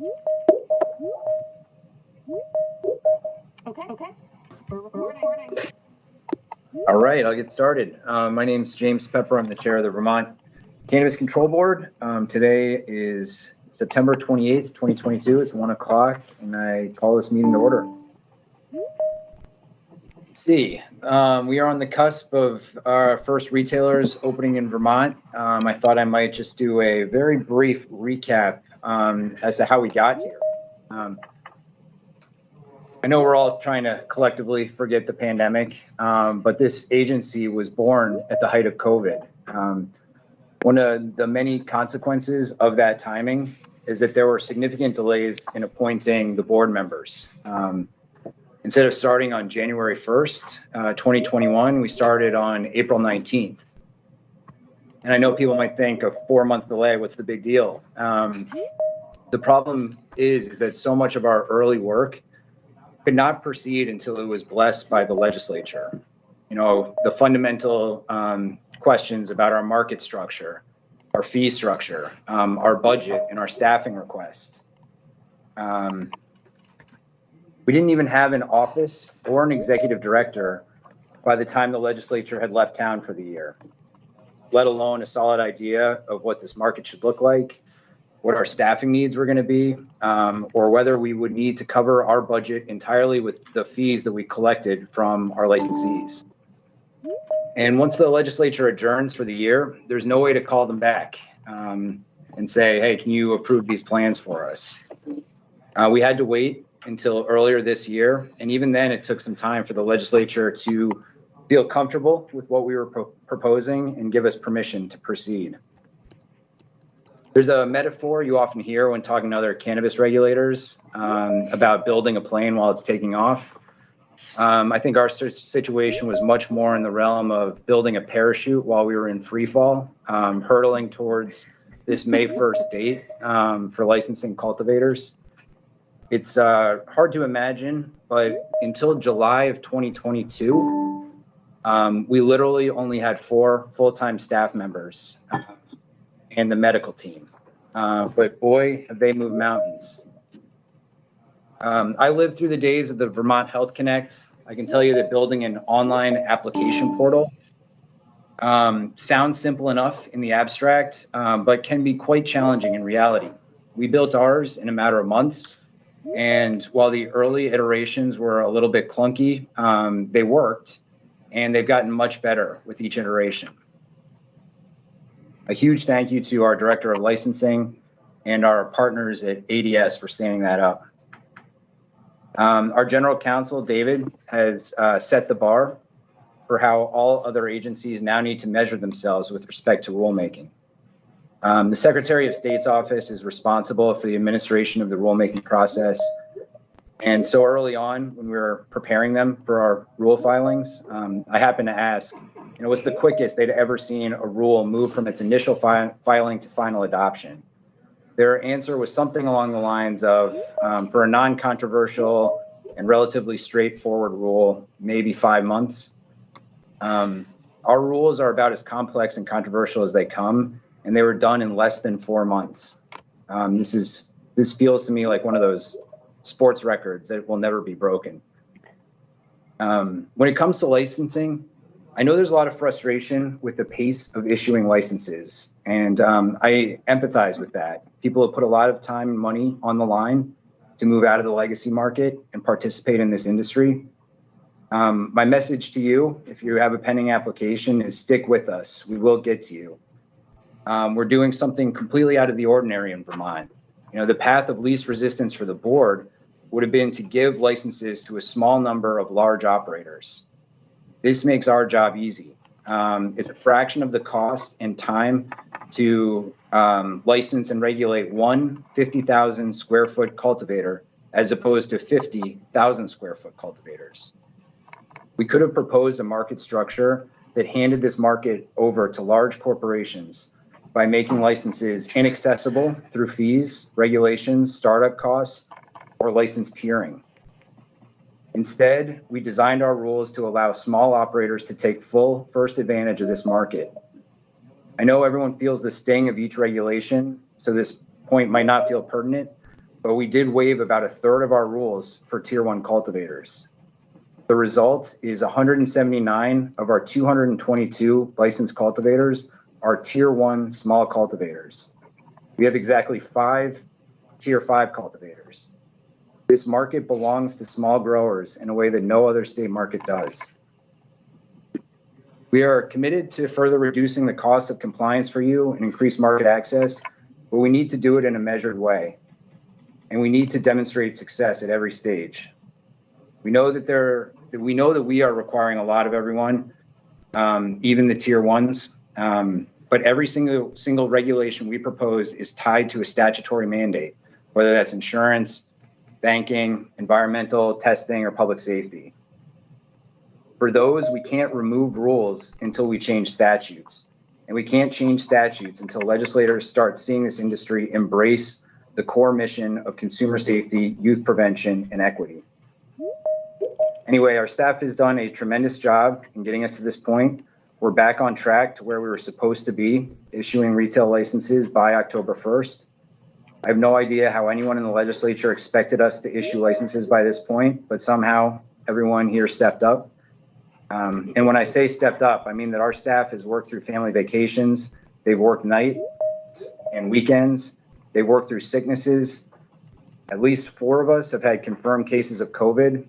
Okay. We're recording. All right, I'll get started. My name is James Pepper. I'm the chair of the Vermont Cannabis Control Board. Today is September 28th, 2022. It's 1 o'clock, and I call this meeting to order. Let's see, we are on the cusp of our first retailers opening in Vermont. I thought I might just do a very brief recap as to how we got here. I know we're all trying to collectively forget the pandemic, but this agency was born at the height of COVID. One of the many consequences of that timing is that there were significant delays in appointing the board members. Instead of starting on January 1st, 2021, we started on April 19th. And I know people might think a 4-month delay, what's the big deal? The problem is that so much of our early work could not proceed until it was blessed by the legislature. You know, the fundamental questions about our market structure, our fee structure, our budget, and our staffing request. We didn't even have an office or an executive director by the time the legislature had left town for the year, let alone a solid idea of what this market should look like, what our staffing needs were going to be, or whether we would need to cover our budget entirely with the fees that we collected from our licensees. And once the legislature adjourns for the year, there's no way to call them back and say, hey, can you approve these plans for us? We had to wait until earlier this year. And even then, it took some time for the legislature to feel comfortable with what we were proposing and give us permission to proceed. There's a metaphor you often hear when talking to other cannabis regulators about building a plane while it's taking off. I think our situation was much more in the realm of building a parachute while we were in free fall, hurtling towards this May 1st date for licensing cultivators. It's hard to imagine, but until July of 2022, we literally only had 4 full-time staff members and the medical team. But boy, have they moved mountains. I lived through the days of the Vermont Health Connect. I can tell you that building an online application portal sounds simple enough in the abstract, but can be quite challenging in reality. We built ours in a matter of months. And while the early iterations were a little bit clunky, they worked, and they've gotten much better with each iteration. A huge thank you to our Director of Licensing and our partners at ADS for standing that up. Our General Counsel, David, has set the bar for how all other agencies now need to measure themselves with respect to rulemaking. The Secretary of State's office is responsible for the administration of the rulemaking process. And so early on, when we were preparing them for our rule filings, I happened to ask, what's the quickest they'd ever seen a rule move from its initial filing to final adoption? Their answer was something along the lines of, for a non-controversial and relatively straightforward rule, maybe 5 months. Our rules are about as complex and controversial as they come, and they were done in less than 4 months. This feels to me like one of those sports records that will never be broken. When it comes to licensing, I know there's a lot of frustration with the pace of issuing licenses, and I empathize with that. People have put a lot of time and money on the line to move out of the legacy market and participate in this industry. My message to you, if you have a pending application, is stick with us. We will get to you. We're doing something completely out of the ordinary in Vermont. The path of least resistance for the board would have been to give licenses to a small number of large operators. This makes our job easy. It's a fraction of the cost and time to license and regulate one 50,000 square foot cultivator as opposed to 50,000 square foot cultivators. We could have proposed a market structure that handed this market over to large corporations by making licenses inaccessible through fees, regulations, startup costs, or license tiering. Instead, we designed our rules to allow small operators to take full first advantage of this market. I know everyone feels the sting of each regulation, so this point might not feel pertinent, but we did waive about a third of our rules for tier 1 cultivators. The result is 179 of our 222 licensed cultivators are tier 1 small cultivators. We have exactly 5 tier 5 cultivators. This market belongs to small growers in a way that no other state market does. We are committed to further reducing the cost of compliance for you and increase market access, but we need to do it in a measured way. And we need to demonstrate success at every stage. We know that we are requiring a lot of everyone, even the tier 1s, but every single regulation we propose is tied to a statutory mandate, whether that's insurance, banking, environmental, testing, or public safety. For those, we can't remove rules until we change statutes. And we can't change statutes until legislators start seeing this industry embrace the core mission of consumer safety, youth prevention, and equity. Anyway, our staff has done a tremendous job in getting us to this point. We're back on track to where we were supposed to be, issuing retail licenses by October 1st. I have no idea how anyone in the legislature expected us to issue licenses by this point, but somehow everyone here stepped up. And when I say stepped up, I mean that our staff has worked through family vacations. They've worked nights and weekends. They've worked through sicknesses. At least 4 of us have had confirmed cases of COVID.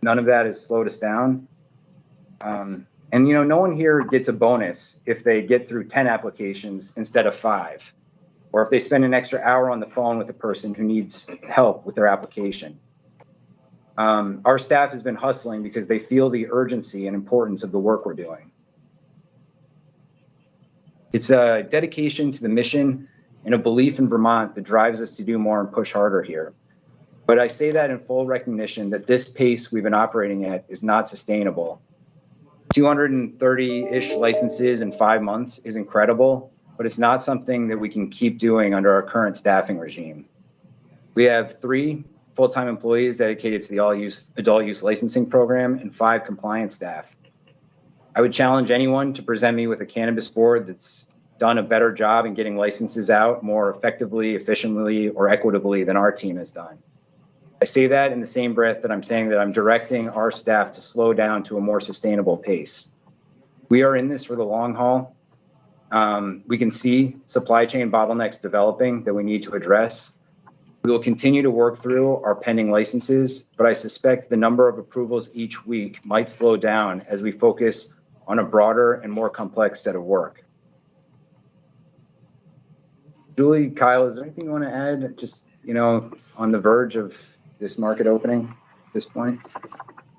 None of that has slowed us down. And, no one here gets a bonus if they get through 10 applications instead of 5, or if they spend an extra hour on the phone with a person who needs help with their application. Our staff has been hustling because they feel the urgency and importance of the work we're doing. It's a dedication to the mission and a belief in Vermont that drives us to do more and push harder here. But I say that in full recognition that this pace we've been operating at is not sustainable. 230-ish licenses in 5 months is incredible, but it's not something that we can keep doing under our current staffing regime. We have 3 full-time employees dedicated to the adult use licensing program and 5 compliance staff. I would challenge anyone to present me with a cannabis board that's done a better job in getting licenses out more effectively, efficiently, or equitably than our team has done. I say that in the same breath that I'm saying that I'm directing our staff to slow down to a more sustainable pace. We are in this for the long haul. We can see supply chain bottlenecks developing that we need to address. We will continue to work through our pending licenses, but I suspect the number of approvals each week might slow down as we focus on a broader and more complex set of work. Julie, Kyle, is there anything you want to add, just, on the verge of this market opening at this point?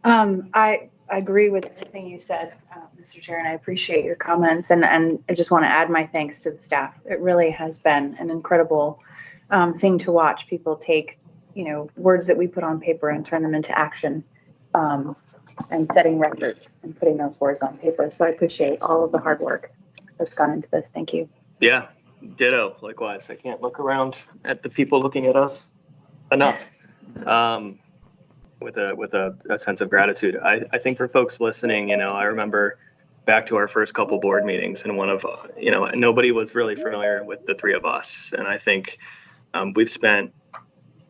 I agree with everything you said, Mr. Chair, and I appreciate your comments. And I just want to add my thanks to the staff. It really has been an incredible thing to watch people take, words that we put on paper and turn them into action, and setting records and putting those words on paper. So I appreciate all of the hard work that's gone into this. Thank you. Yeah, ditto. Likewise. I can't look around at the people looking at us enough. With a sense of gratitude. I think for folks listening, I remember back to our first couple board meetings, and one of, nobody was really familiar with the 3 of us. And I think we've spent,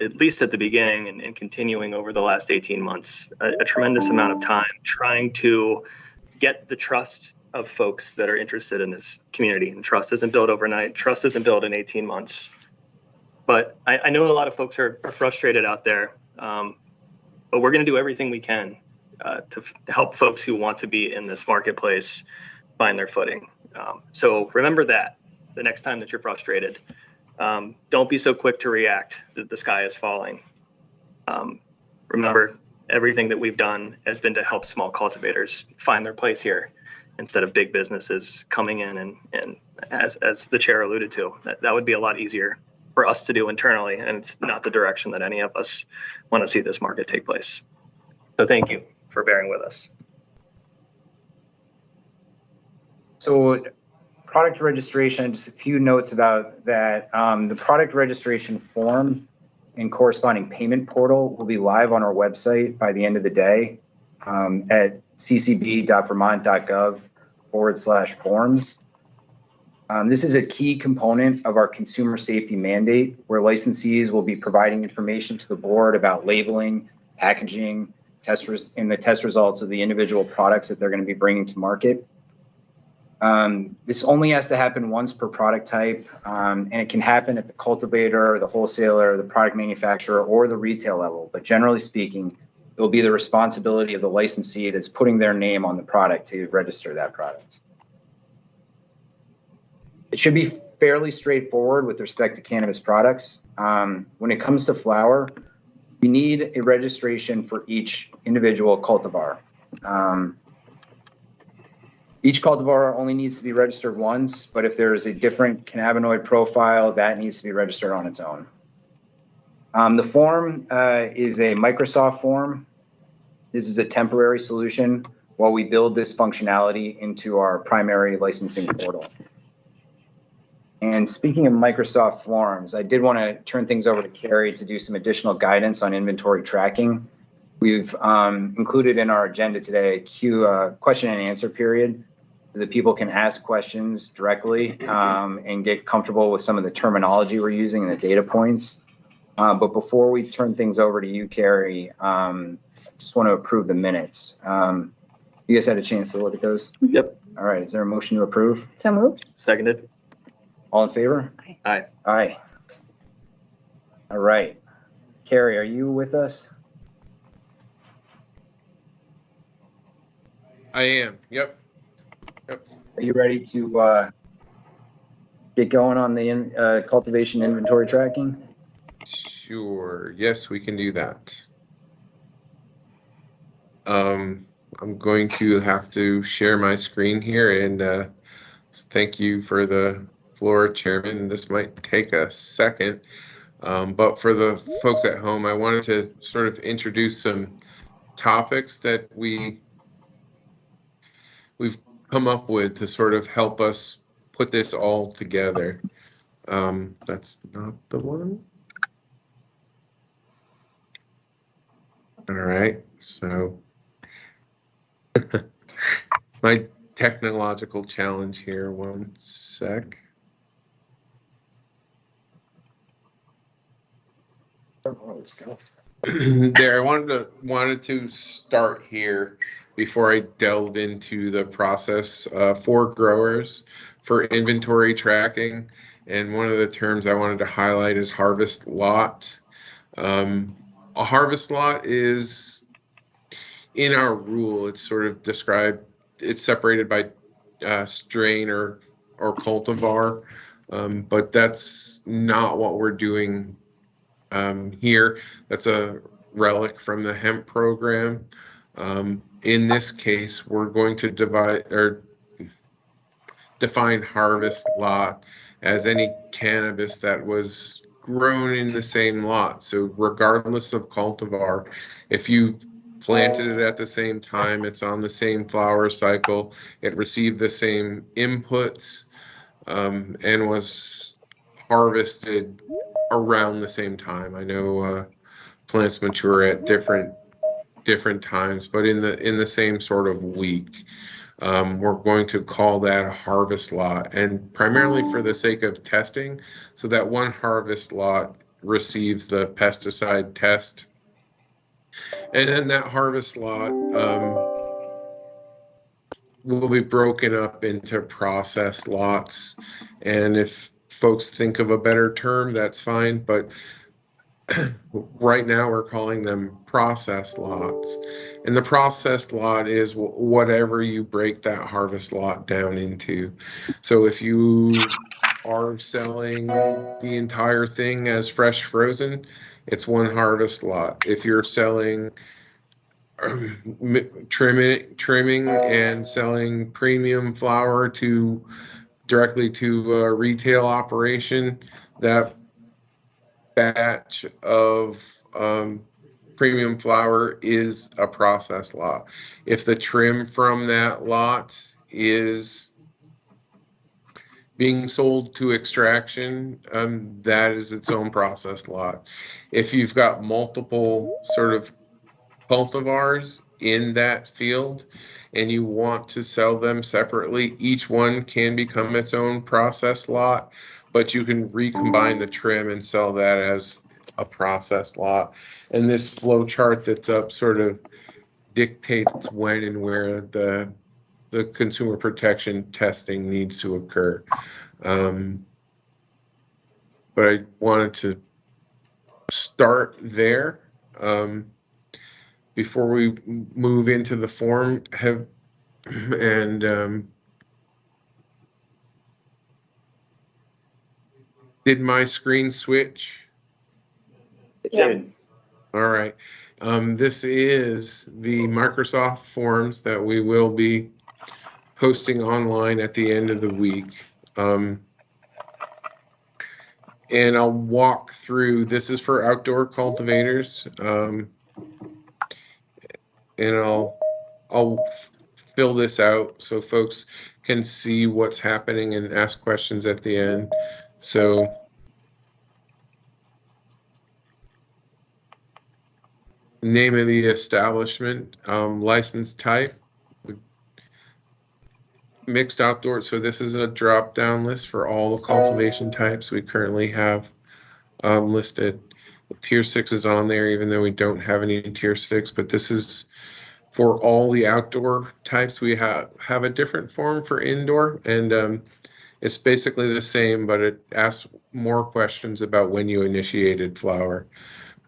at least at the beginning and continuing over the last 18 months, a tremendous amount of time trying to get the trust of folks that are interested in this community. And trust isn't built overnight. Trust isn't built in 18 months. But I know a lot of folks are frustrated out there. But we're going to do everything we can to help folks who want to be in this marketplace find their footing. So remember that the next time that you're frustrated. Don't be so quick to react that the sky is falling. Remember, everything that we've done has been to help small cultivators find their place here instead of big businesses coming in and as the chair alluded to, that would be a lot easier for us to do internally, and it's not the direction that any of us want to see this market take place. So thank you for bearing with us. So product registration, just a few notes about that. The product registration form and corresponding payment portal will be live on our website by the end of the day at ccb.vermont.gov/forms. This is a key component of our consumer safety mandate, where licensees will be providing information to the board about labeling, packaging, and the test results of the individual products that they're going to be bringing to market. This only has to happen once per product type, and it can happen at the cultivator, the wholesaler, the product manufacturer, or the retail level. But generally speaking, it will be the responsibility of the licensee that's putting their name on the product to register that product. It should be fairly straightforward with respect to cannabis products. When it comes to flower, we need a registration for each individual cultivar. Each cultivar only needs to be registered once, but if there is a different cannabinoid profile, that needs to be registered on its own. The form is a Microsoft form. This is a temporary solution while we build this functionality into our primary licensing portal. And speaking of Microsoft forms, I did want to turn things over to Carrie to do some additional guidance on inventory tracking. We've included in our agenda today a question and answer period so that people can ask questions directly and get comfortable with some of the terminology we're using and the data points. But before we turn things over to you, Carrie, just want to approve the minutes. You guys had a chance to look at those? Yep. All right. Is there a motion to approve? So moved. Seconded. All in favor? Aye. Aye. All right. Carrie, are you with us? I am. Yep. Are you ready to get going on the cultivation inventory tracking? Sure. Yes, we can do that. I'm going to have to share my screen here, and thank you for the floor, Chairman. This might take a second, but for the folks at home, I wanted to sort of introduce some topics that we've come up with to sort of help us put this all together. That's not the one. All right, so my technological challenge here, one sec. Let's go. There, I wanted to start here before I delve into the process for growers for inventory tracking. And one of the terms I wanted to highlight is harvest lot. A harvest lot is, in our rule, it's sort of described, it's separated by strain or cultivar, but that's not what we're doing here. That's a relic from the hemp program. In this case, we're going to define harvest lot as any cannabis that was grown in the same lot. So regardless of cultivar, if you planted it at the same time, it's on the same flower cycle, it received the same inputs, and was harvested around the same time. I know plants mature at different times, but in the same sort of week. We're going to call that a harvest lot, and primarily for the sake of testing, so that one harvest lot receives the pesticide test, and then that harvest lot will be broken up into process lots. And if folks think of a better term, that's fine, but right now we're calling them process lots. And the processed lot is whatever you break that harvest lot down into. So if you are selling the entire thing as fresh frozen, it's one harvest lot. If you're selling trimming and selling premium flour directly to a retail operation, that batch of premium flour is a process lot. If the trim from that lot is being sold to extraction, that is its own process lot. If you've got multiple sort of cultivars in that field and you want to sell them separately, each one can become its own process lot, but you can recombine the trim and sell that as a process lot. And this flow chart that's up sort of dictates when and where the consumer protection testing needs to occur. But I wanted to start there before we move into the form. Did my screen switch? It Yeah. did. All right. This is the Microsoft forms that we will be posting online at the end of the week. And I'll walk through, this is for outdoor cultivators. And I'll fill this out so folks can see what's happening and ask questions at the end. So name of the establishment, license type, mixed outdoor. So this is a drop down list for all the cultivation types we currently have listed. Tier 6 is on there, even though we don't have any Tier 6, but this is for all the outdoor types. We have a different form for indoor, and it's basically the same, but it asks more questions about when you initiated flower.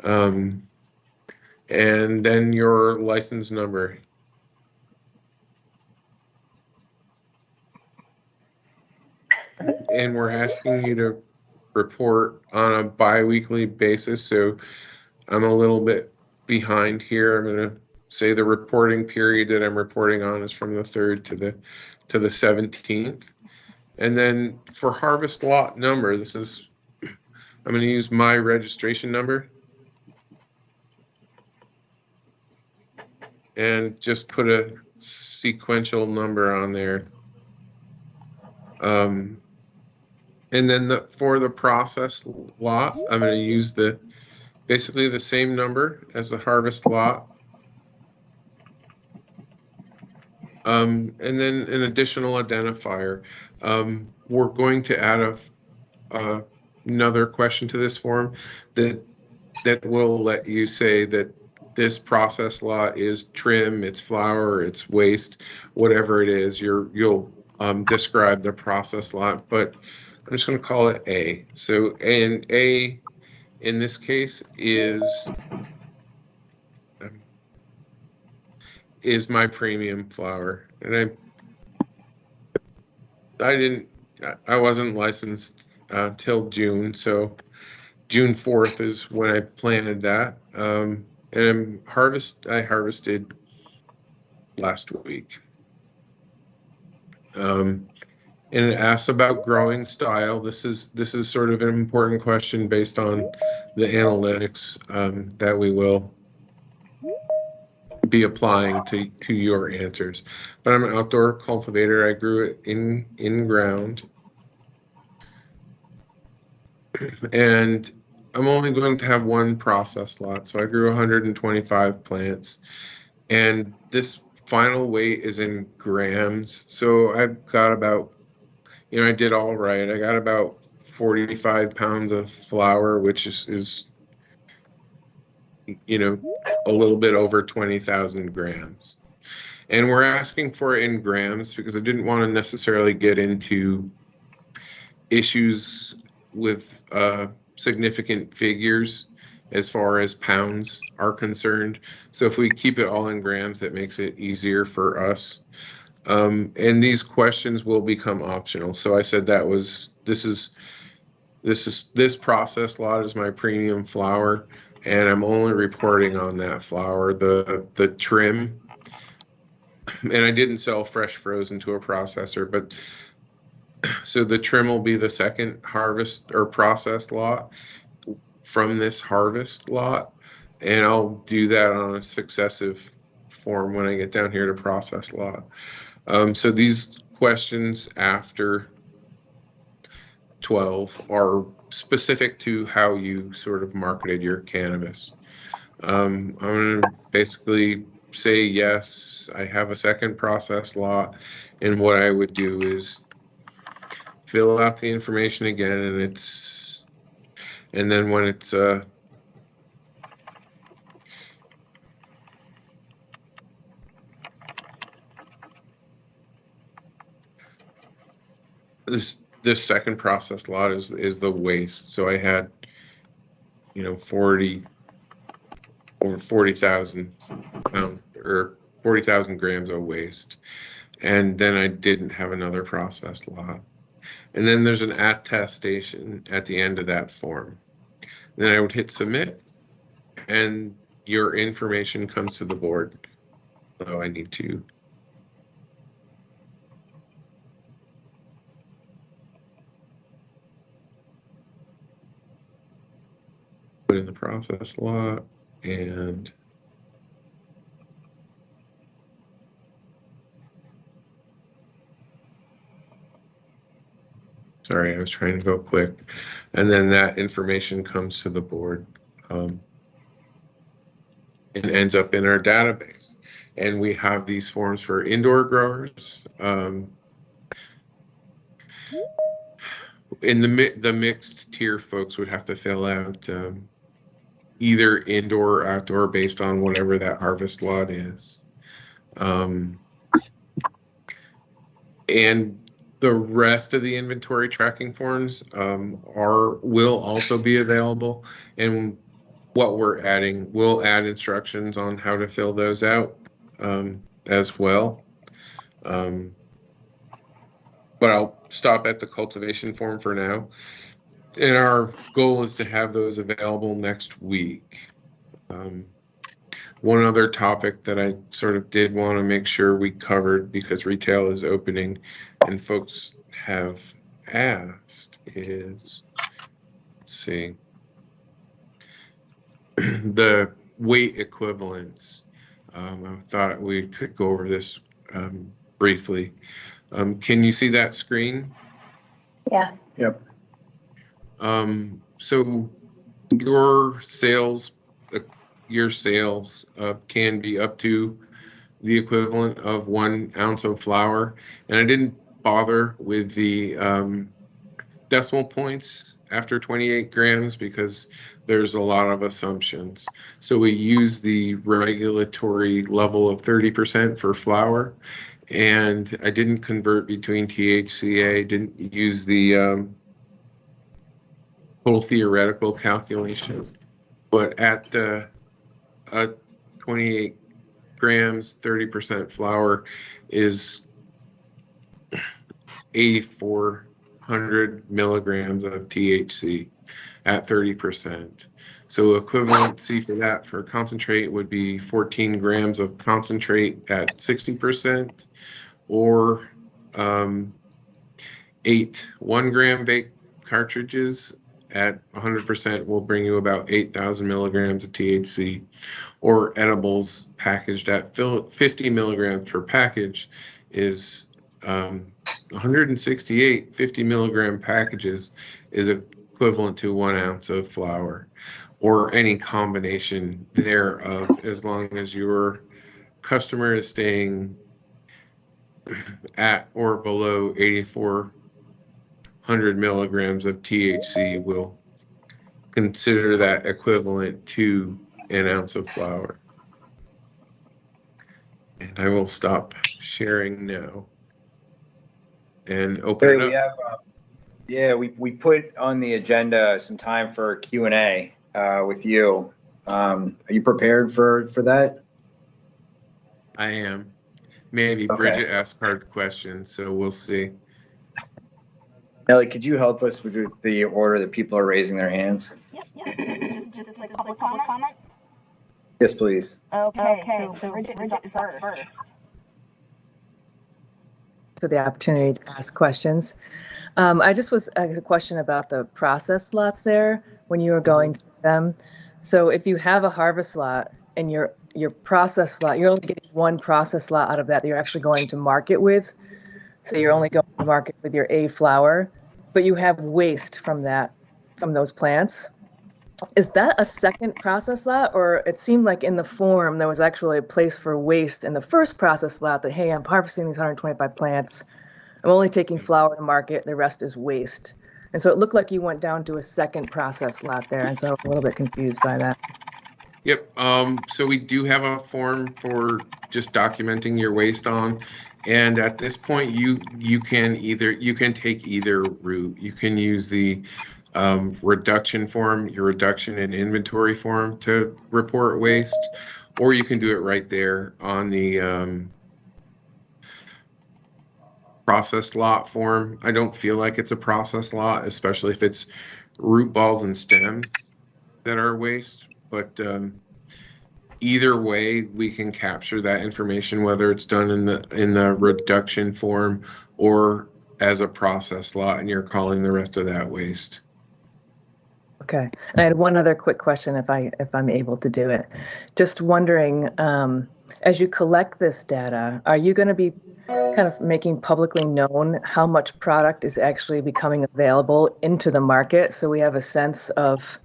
And then your license number. And we're asking you to report on a bi-weekly basis. So I'm a little bit behind here. I'm going to say the reporting period that I'm reporting on is from the 3rd to the 17th. And then for harvest lot number, I'm going to use my registration number and just put a sequential number on there. And then for the process lot, I'm going to use basically the same number as the harvest lot. And then an additional identifier. We're going to add another question to this form that will let you say that this process lot is trim, it's flower, it's waste, whatever it is. You'll describe the process lot, but I'm just going to call it A. So, and A in this case is my premium flower. And I wasn't licensed till June. So June 4th is when I planted that. And I harvested last week. And it asks about growing style. This is sort of an important question based on the analytics that we will be applying to your answers. But I'm an outdoor cultivator. I grew it in ground. And I'm only going to have one process lot. So I grew 125 plants. And this final weight is in grams. So I've got about, I did all right. I got about 45 pounds of flour, which is a little bit over 20,000 grams. And we're asking for it in grams because I didn't want to necessarily get into issues with significant figures as far as pounds are concerned. So if we keep it all in grams, it makes it easier for us. And these questions will become optional. So I said this process lot is my premium flower, and I'm only reporting on that flower, the trim. And I didn't sell fresh frozen to a processor, but so the trim will be the second harvest or process lot from this harvest lot, and I'll do that on a successive form when I get down here to process lot. So these questions after 12 are specific to how you sort of marketed your cannabis. I'm going to basically say yes, I have a second process lot, and what I would do is fill out the information again, and then when it's this second process lot is the waste. So I had, 40,000 pound or 40,000 grams of waste, and then I didn't have another process lot. And then there's an attestation at the end of that form. Then I would hit submit, and your information comes to the board. So I need to put in the process lot, and sorry, I was trying to go quick. And then that information comes to the board and ends up in our database. And we have these forms for indoor growers. In the mixed tier folks would have to fill out either indoor or outdoor based on whatever that harvest lot is. And the rest of the inventory tracking forms will also be available. And what we're adding, we'll add instructions on how to fill those out as well. But I'll stop at the cultivation form for now. And our goal is to have those available next week. One other topic that I sort of did want to make sure we covered, because retail is opening and folks have asked, is, let's see, the weight equivalents. I thought we could go over this briefly. Can you see that screen? Yes. Yep. So your sales can be up to the equivalent of 1 ounce of flour. And I didn't bother with the decimal points after 28 grams because there's a lot of assumptions. So we use the regulatory level of 30% for flour. And I didn't convert between THCA, didn't use the total theoretical calculation. But at the 28 grams, 30% flour is 8,400 milligrams of THC at 30%. So equivalency for that for concentrate would be 14 grams of concentrate at 60%, or 8 1-gram vape cartridges at 100% will bring you about 8,000 milligrams of THC, or edibles packaged at 50 milligrams per package is 168 50 milligram packages is equivalent to 1 ounce of flour, or any combination thereof, as long as your customer is staying at or below 8,400 milligrams of THC. Will consider that equivalent to an ounce of flour. And I will stop sharing now and open it up. We have, we put on the agenda some time for Q&A with you. Are you prepared for that? I am. Maybe Okay. Bridget asked hard questions, so we'll see. Ellie, could you help us with the order that people are raising their hands? Yep. Just like public comment. Yes, please. Okay. So Bridget is up first. For the opportunity to ask questions. I had a question about the process lots there when you were going through them. So if you have a harvest lot and your process lot, you're only getting 1 process lot out of that you're actually going to market with. So you're only going to market with your A flour, but you have waste from those plants. Is that a second process lot, or it seemed like in the form there was actually a place for waste in the first process lot that, hey, I'm harvesting these 125 plants. I'm only taking flower to market. The rest is waste. And so it looked like you went down to a second process lot there. And so I was a little bit confused by that. Yep. So we do have a form for just documenting your waste on. And at this point, you can take either route. You can use the reduction form, your reduction in inventory form to report waste, or you can do it right there on the process lot form. I don't feel like it's a process lot, especially if it's root balls and stems that are waste. But either way, we can capture that information, whether it's done in the reduction form or as a process lot, and you're calling the rest of that waste. Okay. And I had one other quick question, if I'm able to do it. Just wondering, as you collect this data, are you going to be kind of making publicly known how much product is actually becoming available into the market, so we have a sense of,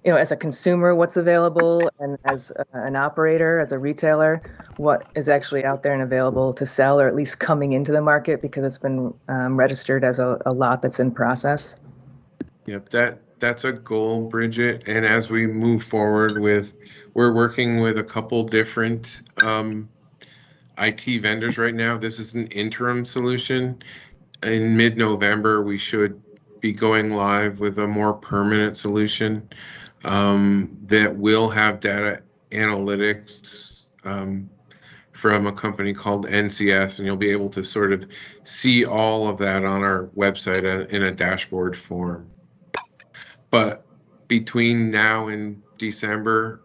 as a consumer, what's available, and as an operator, as a retailer, what is actually out there and available to sell, or at least coming into the market because it's been registered as a lot that's in process? Yep, that's a goal, Bridget. And as we move forward we're working with a couple different IT vendors right now. This is an interim solution. In mid-November, we should be going live with a more permanent solution that will have data analytics from a company called NCS, and you'll be able to sort of see all of that on our website in a dashboard form. But between now and December,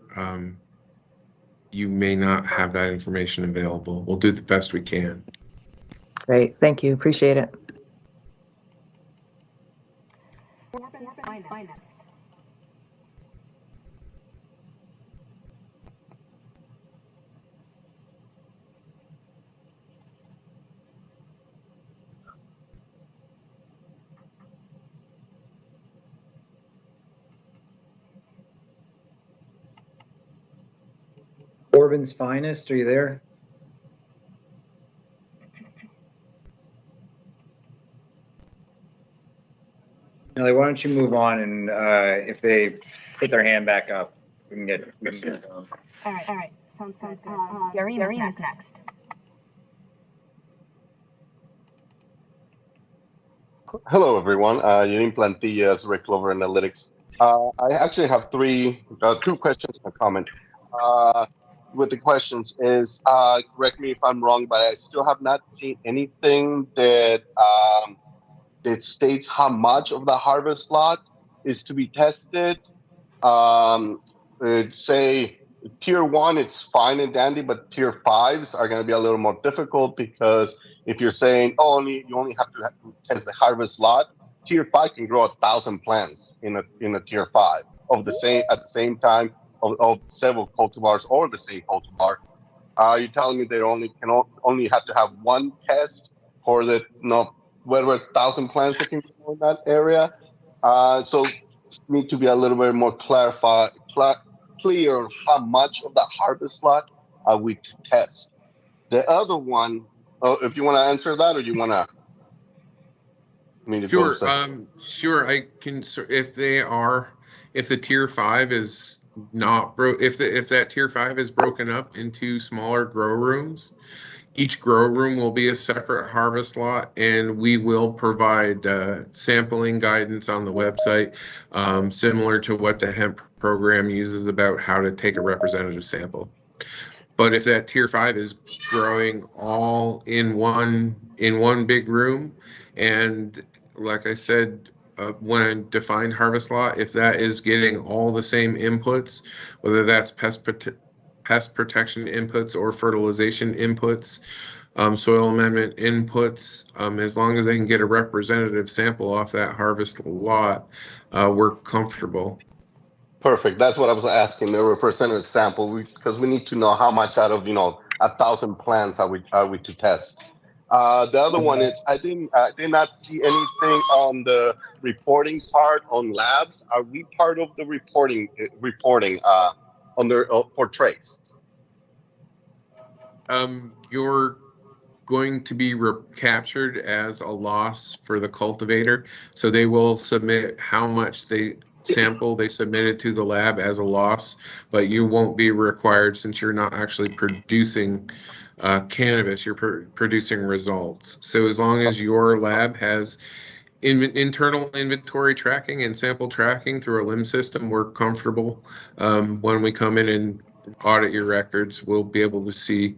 you may not have that information available. We'll do the best we can. Great. Thank you. Appreciate it. Finest. Corbin's Finest, are you there? Nelly, why don't you move on, and if they put their hand back up, we can get it going. All right. Sounds good. Gary is next. Hello, everyone. Yanin Plantillas, Red Clover Analytics. I actually have two questions and a comment. With the questions is, correct me if I'm wrong, but I still have not seen anything that that states how much of the harvest lot is to be tested. Say tier 1, it's fine and dandy, but tier 5s are going to be a little more difficult, because if you're saying, you only have to test the harvest lot, tier 5 can grow 1,000 plants in a tier 5 at the same time of several cultivars or the same cultivar. You're telling me they only have to have one test for the whether 1,000 plants that can grow in that area. So need to be a little bit more clear how much of the harvest lot are we to test. The other one, if you want to answer that, or you want to? Sure. Sure. I can. If the tier 5 is not if that tier 5 is broken up into smaller grow rooms, each grow room will be a separate harvest lot, and we will provide sampling guidance on the website, similar to what the hemp program uses about how to take a representative sample. But if that tier 5 is growing all in one big room, and like I said, when I defined harvest lot, if that is getting all the same inputs, whether that's pest protection inputs or fertilization inputs, soil amendment inputs, as long as they can get a representative sample off that harvest lot, we're comfortable. Perfect. That's what I was asking, the representative sample, because we need to know how much out of 1,000 plants are we to test. The other one is I did not see anything on the reporting part on labs. Are we part of the reporting for trace? You're going to be captured as a loss for the cultivator. So they will submit how much sample they submitted to the lab as a loss, but you won't be required, since you're not actually producing cannabis, you're producing results. So as long as your lab has internal inventory tracking and sample tracking through a LIMS system, we're comfortable. When we come in and audit your records, we'll be able to see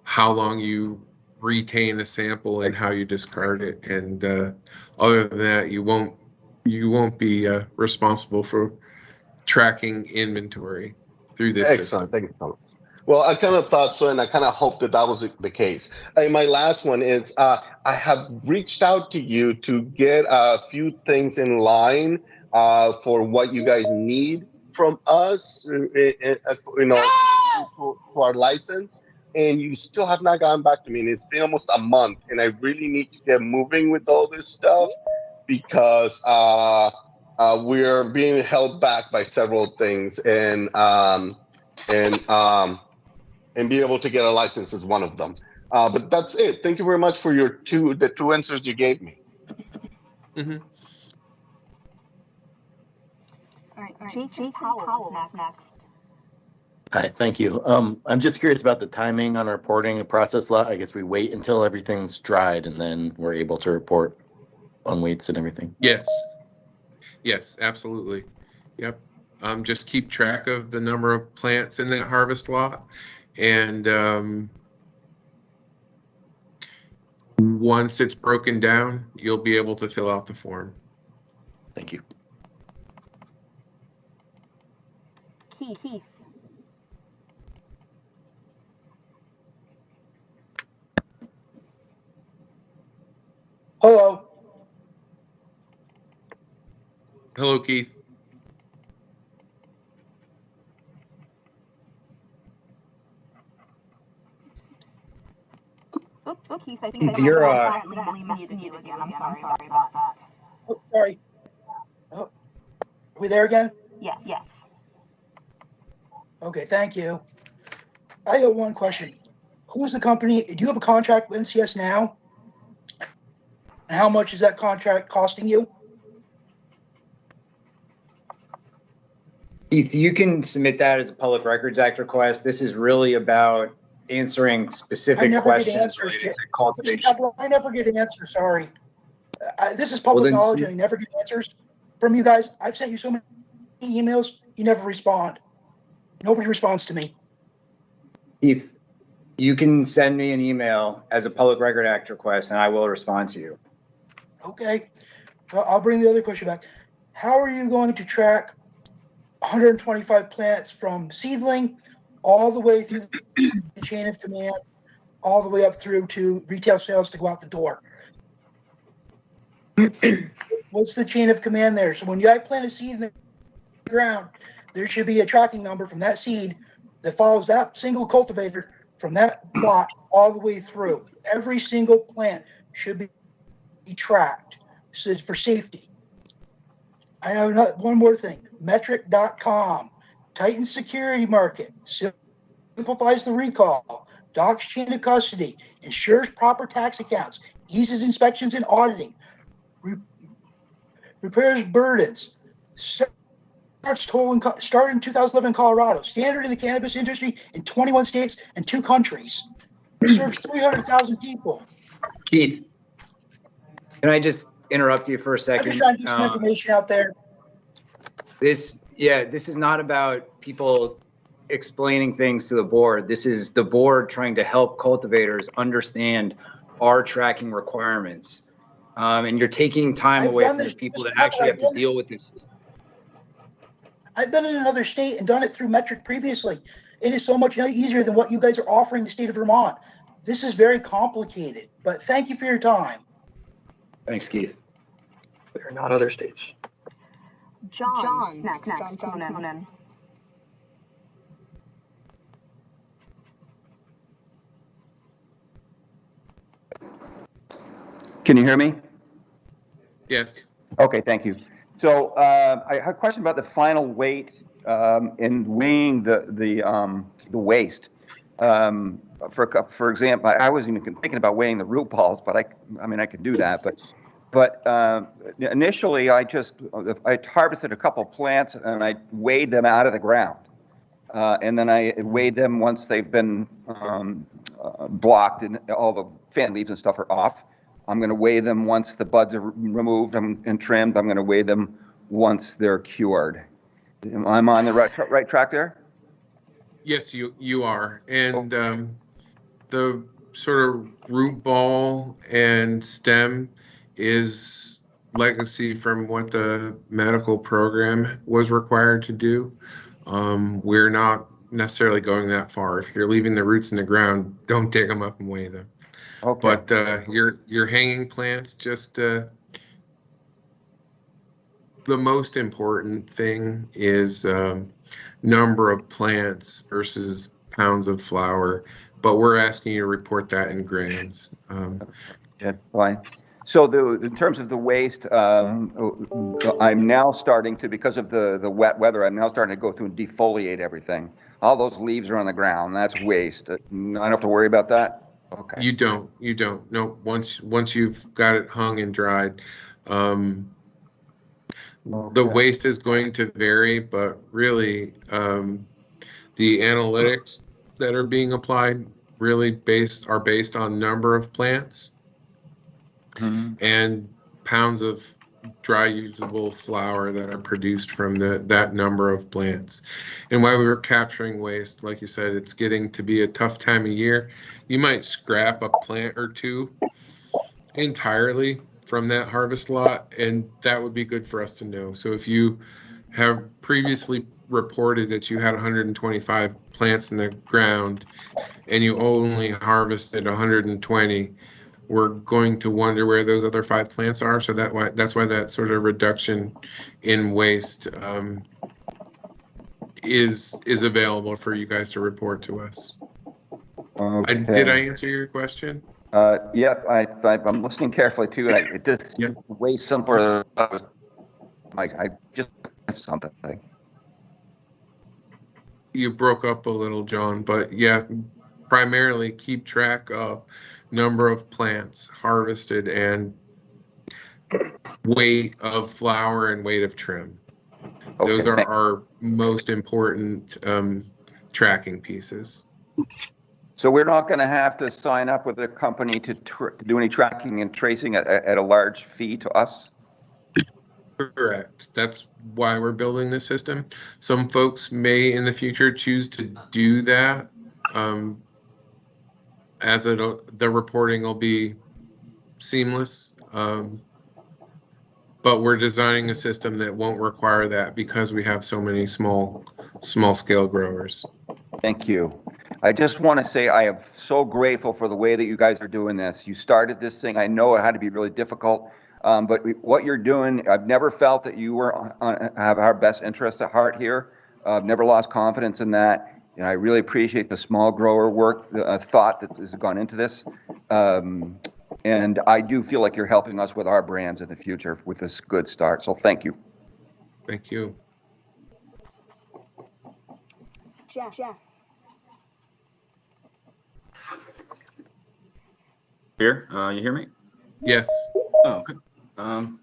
how long you retain a sample and how you discard it. And other than that, you won't be responsible for tracking inventory through this Excellent. system. Thank you, Tom. Well, I kind of thought so, and I kind of hoped that was the case. And my last one is I have reached out to you to get a few things in line for what you guys need from us, to our license, and you still have not gotten back to me. And it's been almost a month, and I really need to get moving with all this stuff because we're being held back by several things, and be able to get a license is one of them. But that's it. Thank you very much for the two answers you gave me. Mm-hmm. All right, Jason Powell is next. Hi, thank you. I'm just curious about the timing on reporting a process lot. I guess we wait until everything's dried and then we're able to report on weights and everything. Yes, absolutely. Yep. Just keep track of the number of plants in that harvest lot, and once it's broken down, you'll be able to fill out the form. Thank you. Keith. Hello. Hello, Keith. Oops, Keith, I think You're, I accidentally muted you again. I'm sorry about that. Oh, sorry. Oh, are we there again? Yes. Okay, thank you. I have one question. Who's the company? Do you have a contract with NCS now? And how much is that contract costing you? Keith, you can submit that as a Public Records Act request. This is really about answering specific questions related to cultivation. I never get an answer, sorry. This is public knowledge and I never get answers from you guys. I've sent you so many emails, you never respond. Nobody responds to me. Keith, you can send me an email as a Public Record Act request and I will respond to you. Okay. Well, I'll bring the other question back. How are you going to track 125 plants from seedling all the way through the chain of command, all the way up through to retail sales to go out the door? What's the chain of command there? So when you plant a seed in the ground, there should be a tracking number from that seed that follows that single cultivator from that plot all the way through. Every single plant should be tracked for safety. I have one more thing. Metric.com, tightens security market, simplifies the recall, docks chain of custody, ensures proper tax accounts, eases inspections and auditing, repairs burdens, started in 2011 in Colorado, standard in the cannabis industry in 21 states and 2 countries, serves 300,000 people. Keith, can I just interrupt you for a second? I'm just trying to get some information out there. This is not about people explaining things to the board. This is the board trying to help cultivators understand our tracking requirements. And you're taking time away from the people that actually have to deal with this system. I've been in another state and done it through Metric previously. It is so much easier than what you guys are offering the state of Vermont. This is very complicated, but thank you for your time. Thanks, Keith. There are not other states. John's next. John Cronin. Can you hear me? Yes. Okay, thank you. So I have a question about the final weight in weighing the waste. For example, I wasn't even thinking about weighing the root balls, but I mean I could do that. But initially I harvested a couple plants and I weighed them out of the ground, and then I weighed them once they've been blocked and all the fan leaves and stuff are off. I'm going to weigh them once the buds are removed and trimmed. I'm going to weigh them once they're cured. I'm on the right track there? Yes, you are. And the sort of root ball and stem is legacy from what the medical program was required to do. We're not necessarily going that far. If you're leaving the roots in the ground, don't dig them up and weigh them. Okay. But your hanging plants, just the most important thing is number of plants versus pounds of flower. But we're asking you to report that in grams. That's fine. So in terms of the waste, I'm now starting to, because of the wet weather, I'm now starting to go through and defoliate everything. All those leaves are on the ground. That's waste. I don't have to worry about that? Okay. You don't. No, once you've got it hung and dried, the waste is going to vary, but really the analytics that are being applied really are based on number of plants and pounds of dry usable flower that are produced from that number of plants. And while we were capturing waste, like you said, it's getting to be a tough time of year. You might scrap a plant or two entirely from that harvest lot, and that would be good for us to know. So if you have previously reported that you had 125 plants in the ground and you only harvested 120, we're going to wonder where those other 5 plants are. So that's why that sort of reduction in waste is available for you guys to report to us. Okay. Did I answer your question? Yep, I'm listening carefully too. It just way simpler. I just something. You broke up a little, John, but yeah, primarily keep track of number of plants harvested and weight of flower and weight of trim. Okay, those are our most important tracking pieces. So we're not going to have to sign up with a company to do any tracking and tracing at a large fee to us? Correct. That's why we're building this system. Some folks may in the future choose to do that, as the reporting will be seamless. But we're designing a system that won't require that because we have so many small scale growers. Thank you. I just want to say I am so grateful for the way that you guys are doing this. You started this thing. I know it had to be really difficult, but what you're doing, I've never felt that you have our best interest at heart here. I've never lost confidence in that. And I really appreciate the small grower work, thought that has gone into this. And I do feel like you're helping us with our brands in the future with this good start. So thank you. Thank you. Jeff. Here, you hear me? Yes. Oh, okay.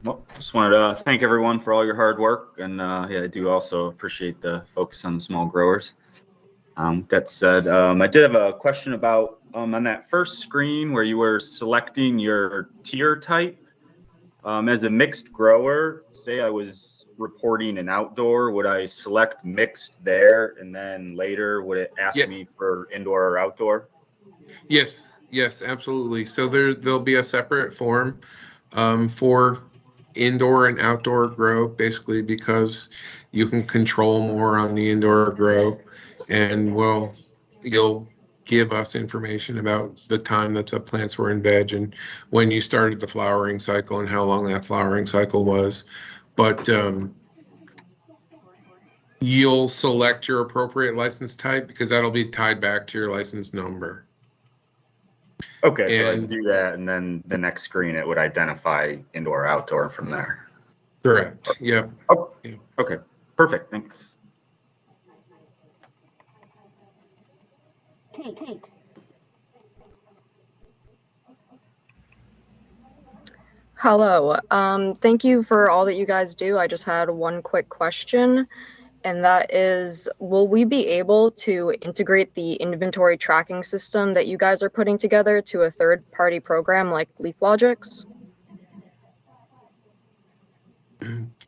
Well, just wanted to thank everyone for all your hard work, and yeah, I do also appreciate the focus on the small growers. That said, I did have a question about on that first screen where you were selecting your tier type. As a mixed grower, say I was reporting an outdoor, would I select mixed there, and then later would it ask me for indoor or outdoor? Yes, absolutely. So there'll be a separate form for indoor and outdoor grow, basically because you can control more on the indoor grow, and you'll give us information about the time that the plants were in veg and when you started the flowering cycle and how long that flowering cycle was. But you'll select your appropriate license type because that'll be tied back to your license number. Okay, so I And do that, and then the next screen, it would identify indoor, outdoor from there. correct. Yep. Oh, okay, perfect, thanks. Kate. Hello. Thank you for all that you guys do. I just had one quick question, and that is, will we be able to integrate the inventory tracking system that you guys are putting together to a third-party program like LeafLogix?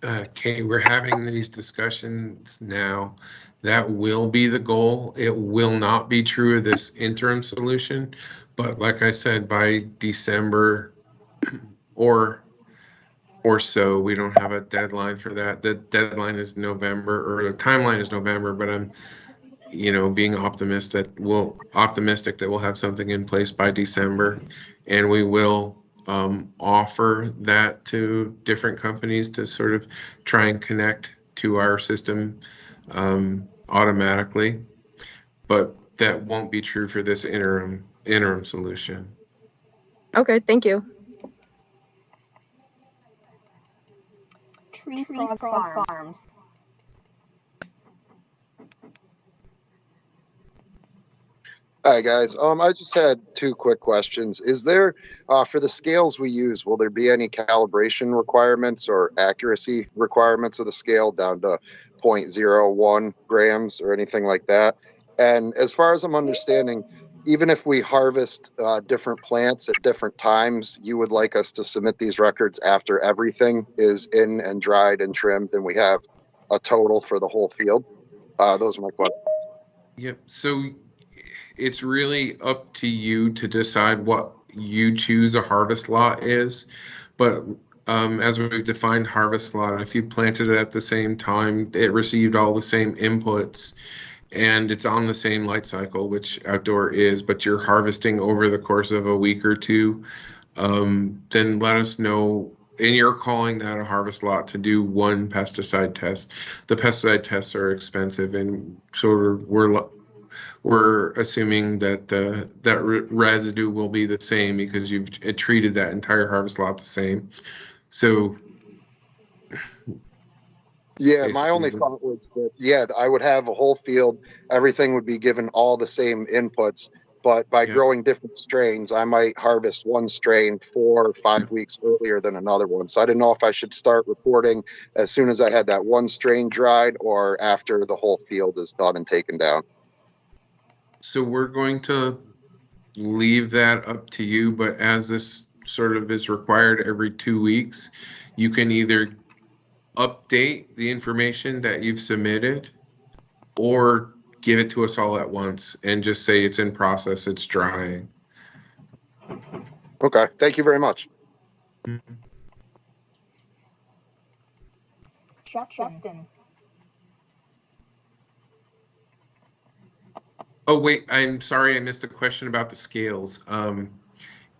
Okay, we're having these discussions now. That will be the goal. It will not be true of this interim solution, but like I said, by December or so, we don't have a deadline for that. The deadline is November, or the timeline is November, but I'm, being optimistic that we'll have something in place by December, and we will offer that to different companies to sort of try and connect to our system automatically. But that won't be true for this interim solution. Okay, thank you. Tree Frog Farms. Hi guys. I just had two quick questions. Is there, for the scales we use, will there be any calibration requirements or accuracy requirements of the scale down to 0.01 grams or anything like that? And as far as I'm understanding, even if we harvest different plants at different times, you would like us to submit these records after everything is in and dried and trimmed, and we have a total for the whole field. Those are my questions. Yep. So it's really up to you to decide what you choose a harvest lot is. But as we've defined harvest lot, if you planted it at the same time, it received all the same inputs, and it's on the same light cycle, which outdoor is, but you're harvesting over the course of a week or two, then let us know. And you're calling that a harvest lot to do one pesticide test. The pesticide tests are expensive, and so we're assuming that that residue will be the same because you've treated that entire harvest lot the same. So yeah, my only thought was that, yeah, I would have a whole field, everything would be given all the same inputs, but by growing different strains, I might harvest one strain 4 or 5 weeks earlier than another one. So I didn't know if I should start reporting as soon as I had that one strain dried or after the whole field is done and taken down. So we're going to leave that up to you, but as this sort of is required every 2 weeks, you can either update the information that you've submitted or give it to us all at once and just say it's in process, it's drying. Okay, thank you very much. Justin. Oh, wait, I'm sorry, I missed a question about the scales.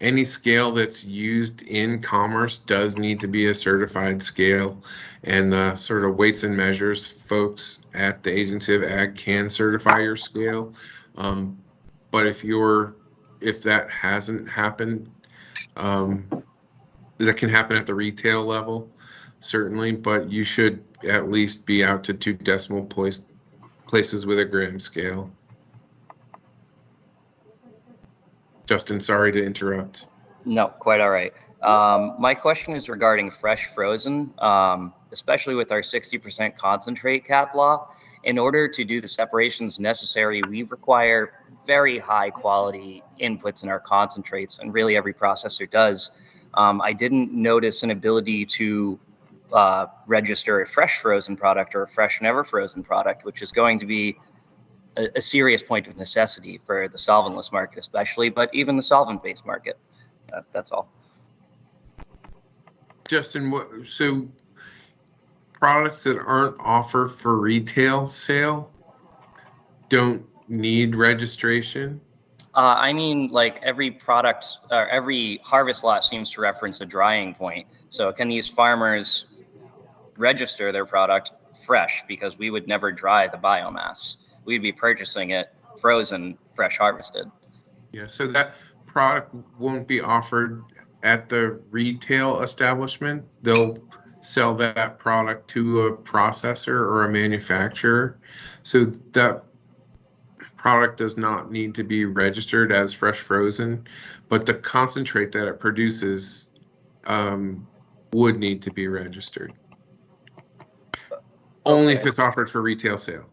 Any scale that's used in commerce does need to be a certified scale, and the sort of weights and measures folks at the Agency of Ag can certify your scale. But if that hasn't happened, that can happen at the retail level, certainly, but you should at least be out to 2 decimal places with a gram scale. Justin, sorry to interrupt. No, quite all right. My question is regarding fresh frozen, especially with our 60% concentrate cap law. In order to do the separations necessary, we require very high quality inputs in our concentrates, and really every processor does. I didn't notice an ability to register a fresh frozen product or a fresh never frozen product, which is going to be a serious point of necessity for the solventless market, especially, but even the solvent-based market. That's all. Justin, so products that aren't offered for retail sale don't need registration? I mean, like every product or every harvest lot seems to reference a drying point. So can these farmers register their product fresh? Because we would never dry the biomass. We'd be purchasing it frozen, fresh harvested. Yeah, so that product won't be offered at the retail establishment. They'll sell that product to a processor or a manufacturer. So that product does not need to be registered as fresh frozen, but the concentrate that it produces would need to be registered. Only if it's offered for retail sale.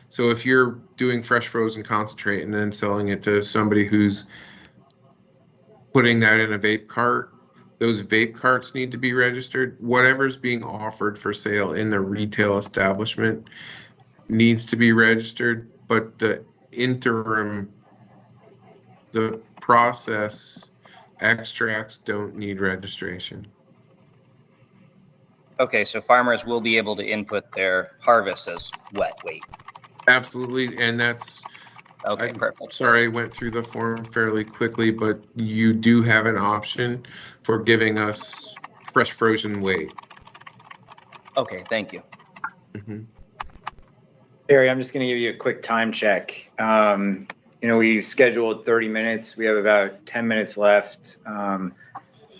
So if you're doing fresh frozen concentrate and then selling it to somebody who's putting that in a vape cart, those vape carts need to be registered. Whatever's being offered for sale in the retail establishment needs to be registered, but the interim, the process extracts don't need registration. Okay, so farmers will be able to input their harvest as wet weight. Absolutely, and that's okay. Perfect. Sorry, I went through the form fairly quickly, but you do have an option for giving us fresh frozen weight. Okay, thank you. Mm-hmm. Barry, I'm just going to give you a quick time check. We scheduled 30 minutes. We have about 10 minutes left on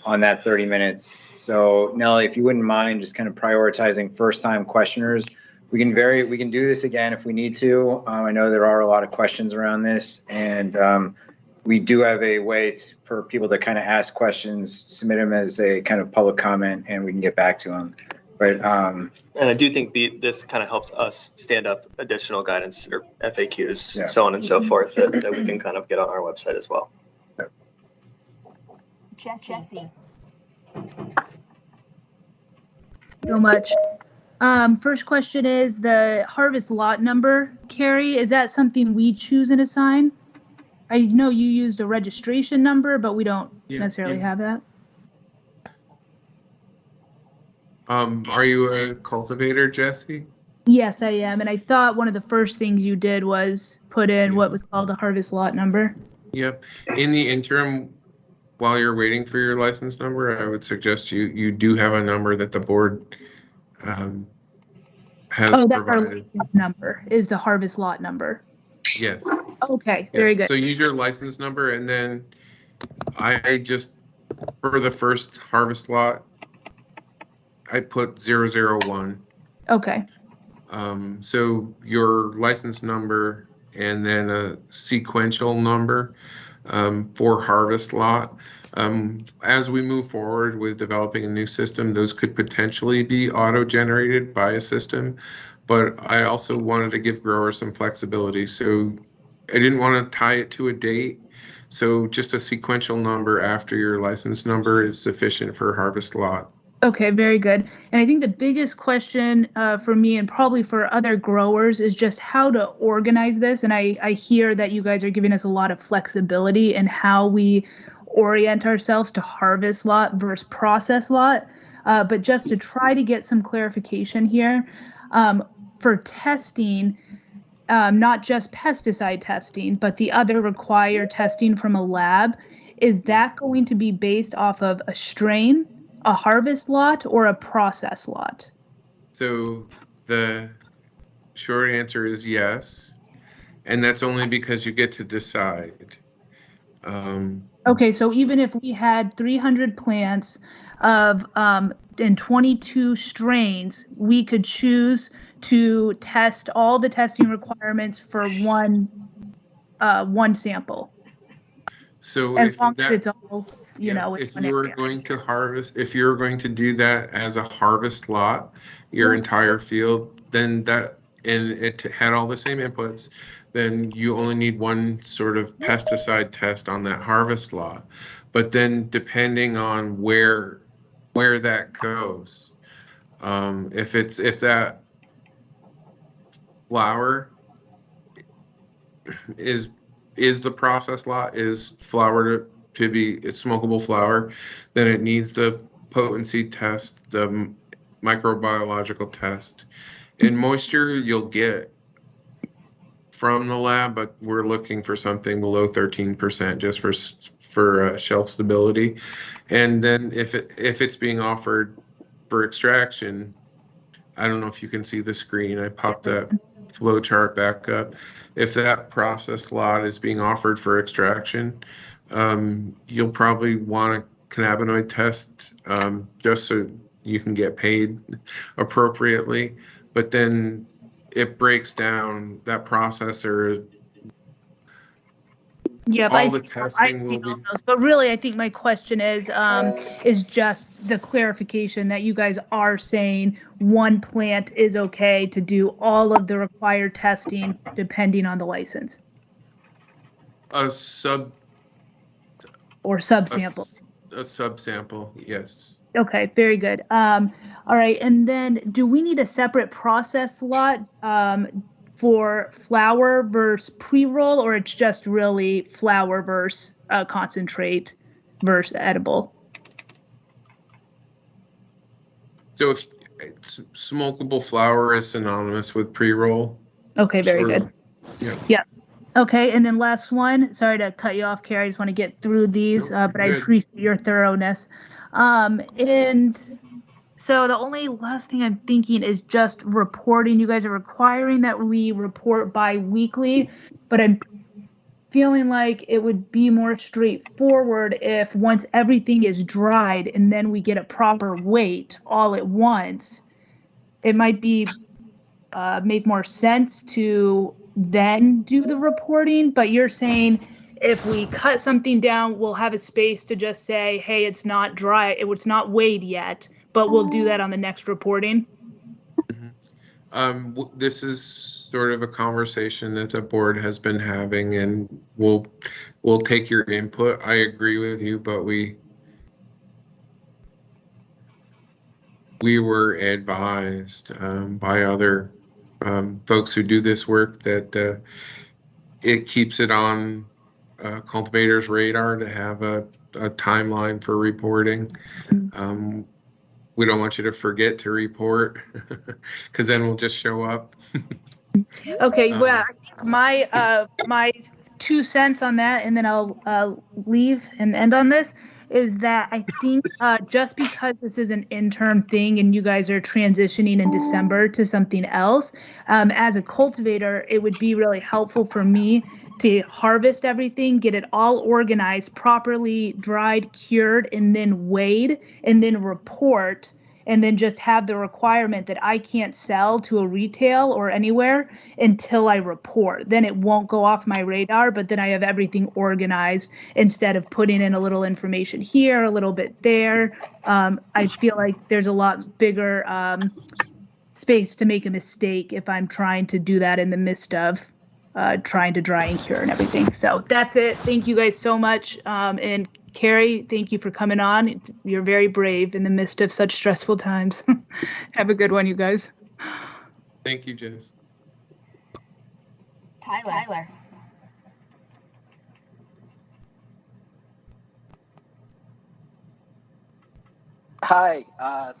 that 30 minutes. So Nelly, if you wouldn't mind just kind of prioritizing first-time questioners, we can do this again if we need to. I know there are a lot of questions around this, and we do have a way for people to kind of ask questions, submit them as a kind of public comment, and we can get back to them. But and I do think this kind of helps us stand up additional guidance or FAQs, so on and so forth, that we can kind of get on our website as well. Jesse. So much. First question is the harvest lot number. Carrie, is that something we choose and assign? I know you used a registration number, but we don't necessarily have that. Are you a cultivator, Jesse? Yes, I am. And I thought one of the first things you did was put in what was called a harvest lot number. Yep. In the interim, while you're waiting for your license number, I would suggest you do have a number that the board has that's provided. Our license number is the harvest lot number. Yes. Okay, very good. So use your license number, and then I just, for the first harvest lot, I put 001. Okay. So your license number and then a sequential number for harvest lot. As we move forward with developing a new system, those could potentially be auto-generated by a system, but I also wanted to give growers some flexibility. So I didn't want to tie it to a date. So just a sequential number after your license number is sufficient for harvest lot. Okay, very good. And I think the biggest question for me and probably for other growers is just how to organize this. And I hear that you guys are giving us a lot of flexibility in how we orient ourselves to harvest lot versus process lot. But just to try to get some clarification here, for testing, not just pesticide testing, but the other required testing from a lab, is that going to be based off of a strain, a harvest lot, or a process lot? So the short answer is yes, and that's only because you get to decide. Okay, so even if we had 300 plants of and 22 strains, we could choose to test all the testing requirements for one sample. So as long as it's all, if you were going to harvest, if you're going to do that as a harvest lot, your entire field, then that, and it had all the same inputs, then you only need one sort of pesticide test on that harvest lot. But then depending on where that goes, if that flower is the process lot, is flower to be it's smokable flower, then it needs the potency test, the microbiological test. And moisture you'll get from the lab, but we're looking for something below 13% just for shelf stability. And then if it's being offered for extraction, I don't know if you can see the screen. I popped that flow chart back up. If that process lot is being offered for extraction, you'll probably want a cannabinoid test just so you can get paid appropriately. But then it breaks down that processor. Yep, All I the see, testing will all be. those. But really, I think my question is just the clarification that you guys are saying one plant is okay to do all of the required testing depending on the license A or subsample. a subsample, yes. Okay, very good. All right, and then do we need a separate process lot for flower versus pre-roll, or it's just really flower versus concentrate versus edible? So if smokable flower is synonymous with pre-roll. Okay, very good. Yeah. Okay, and then last one. Sorry to cut you off, Carrie. I just want to get through these, but I appreciate your thoroughness. And so the only last thing I'm thinking is just reporting. You guys are requiring that we report bi-weekly, but I'm feeling like it would be more straightforward if once everything is dried and then we get a proper weight all at once, it might be make more sense to then do the reporting. But you're saying if we cut something down, we'll have a space to just say, hey, it's not dry, it's not weighed yet, but we'll do that on the next reporting. This is sort of a conversation that the board has been having, and we'll take your input. I agree with you, but we were advised by other folks who do this work that it keeps it on cultivators' radar to have a timeline for reporting. We don't want you to forget to report because then we'll just show up. Okay, well, my 2 cents on that, and then I'll leave and end on this, is that I think just because this is an interim thing and you guys are transitioning in December to something else, as a cultivator, it would be really helpful for me to harvest everything, get it all organized, properly dried, cured, and then weighed, and then report, and then just have the requirement that I can't sell to a retail or anywhere until I report. Then it won't go off my radar, but then I have everything organized instead of putting in a little information here, a little bit there. I feel like there's a lot bigger space to make a mistake if I'm trying to do that in the midst of trying to dry and cure and everything. So that's it. Thank you guys so much. And Carrie, thank you for coming on. You're very brave in the midst of such stressful times. Have a good one, you guys. Thank you, Jess. Tyler. Hi,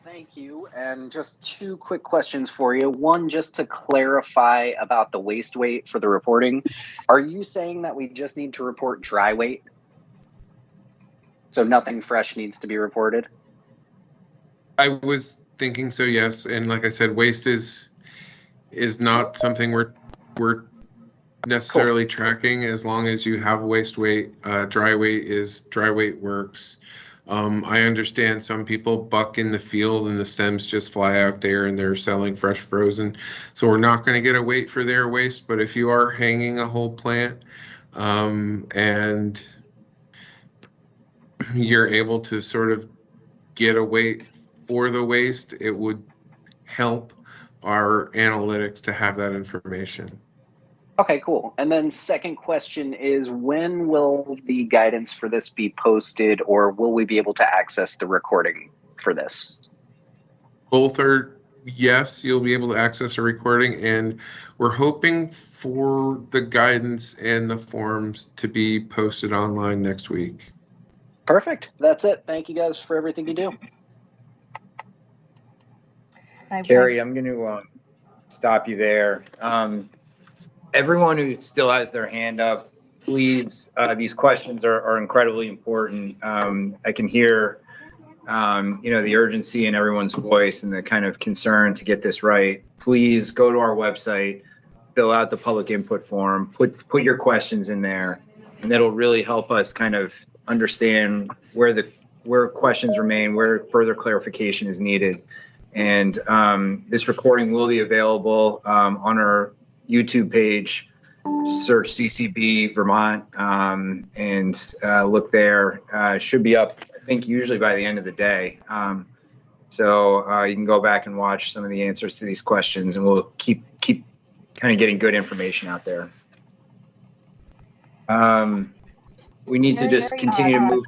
thank you. And just 2 quick questions for you. One, just to clarify about the waste weight for the reporting. Are you saying that we just need to report dry weight? So nothing fresh needs to be reported? I was thinking so, yes. And like I said, waste is not something we're necessarily tracking as long as you have waste weight. Dry weight works. I understand some people buck in the field and the stems just fly out there and they're selling fresh frozen. So we're not going to get a weight for their waste. But if you are hanging a whole plant and you're able to sort of get a weight for the waste, it would help our analytics to have that information. Okay, cool. And then second question is, when will the guidance for this be posted, or will we be able to access the recording for this? Both are yes, you'll be able to access a recording, and we're hoping for the guidance and the forms to be posted online next week. Perfect. That's it. Thank you guys for everything you do. Carrie, I'm going to stop you there. Everyone who still has their hand up, please, these questions are incredibly important. I can hear, the urgency in everyone's voice and the kind of concern to get this right. Please go to our website, fill out the public input form, put your questions in there. And that'll really help us kind of understand where questions remain, where further clarification is needed. And this recording will be available on our YouTube page. Search CCB Vermont and look there. It should be up, I think, usually by the end of the day. So you can go back and watch some of the answers to these questions, and we'll keep kind of getting good information out there. We need to just continue to move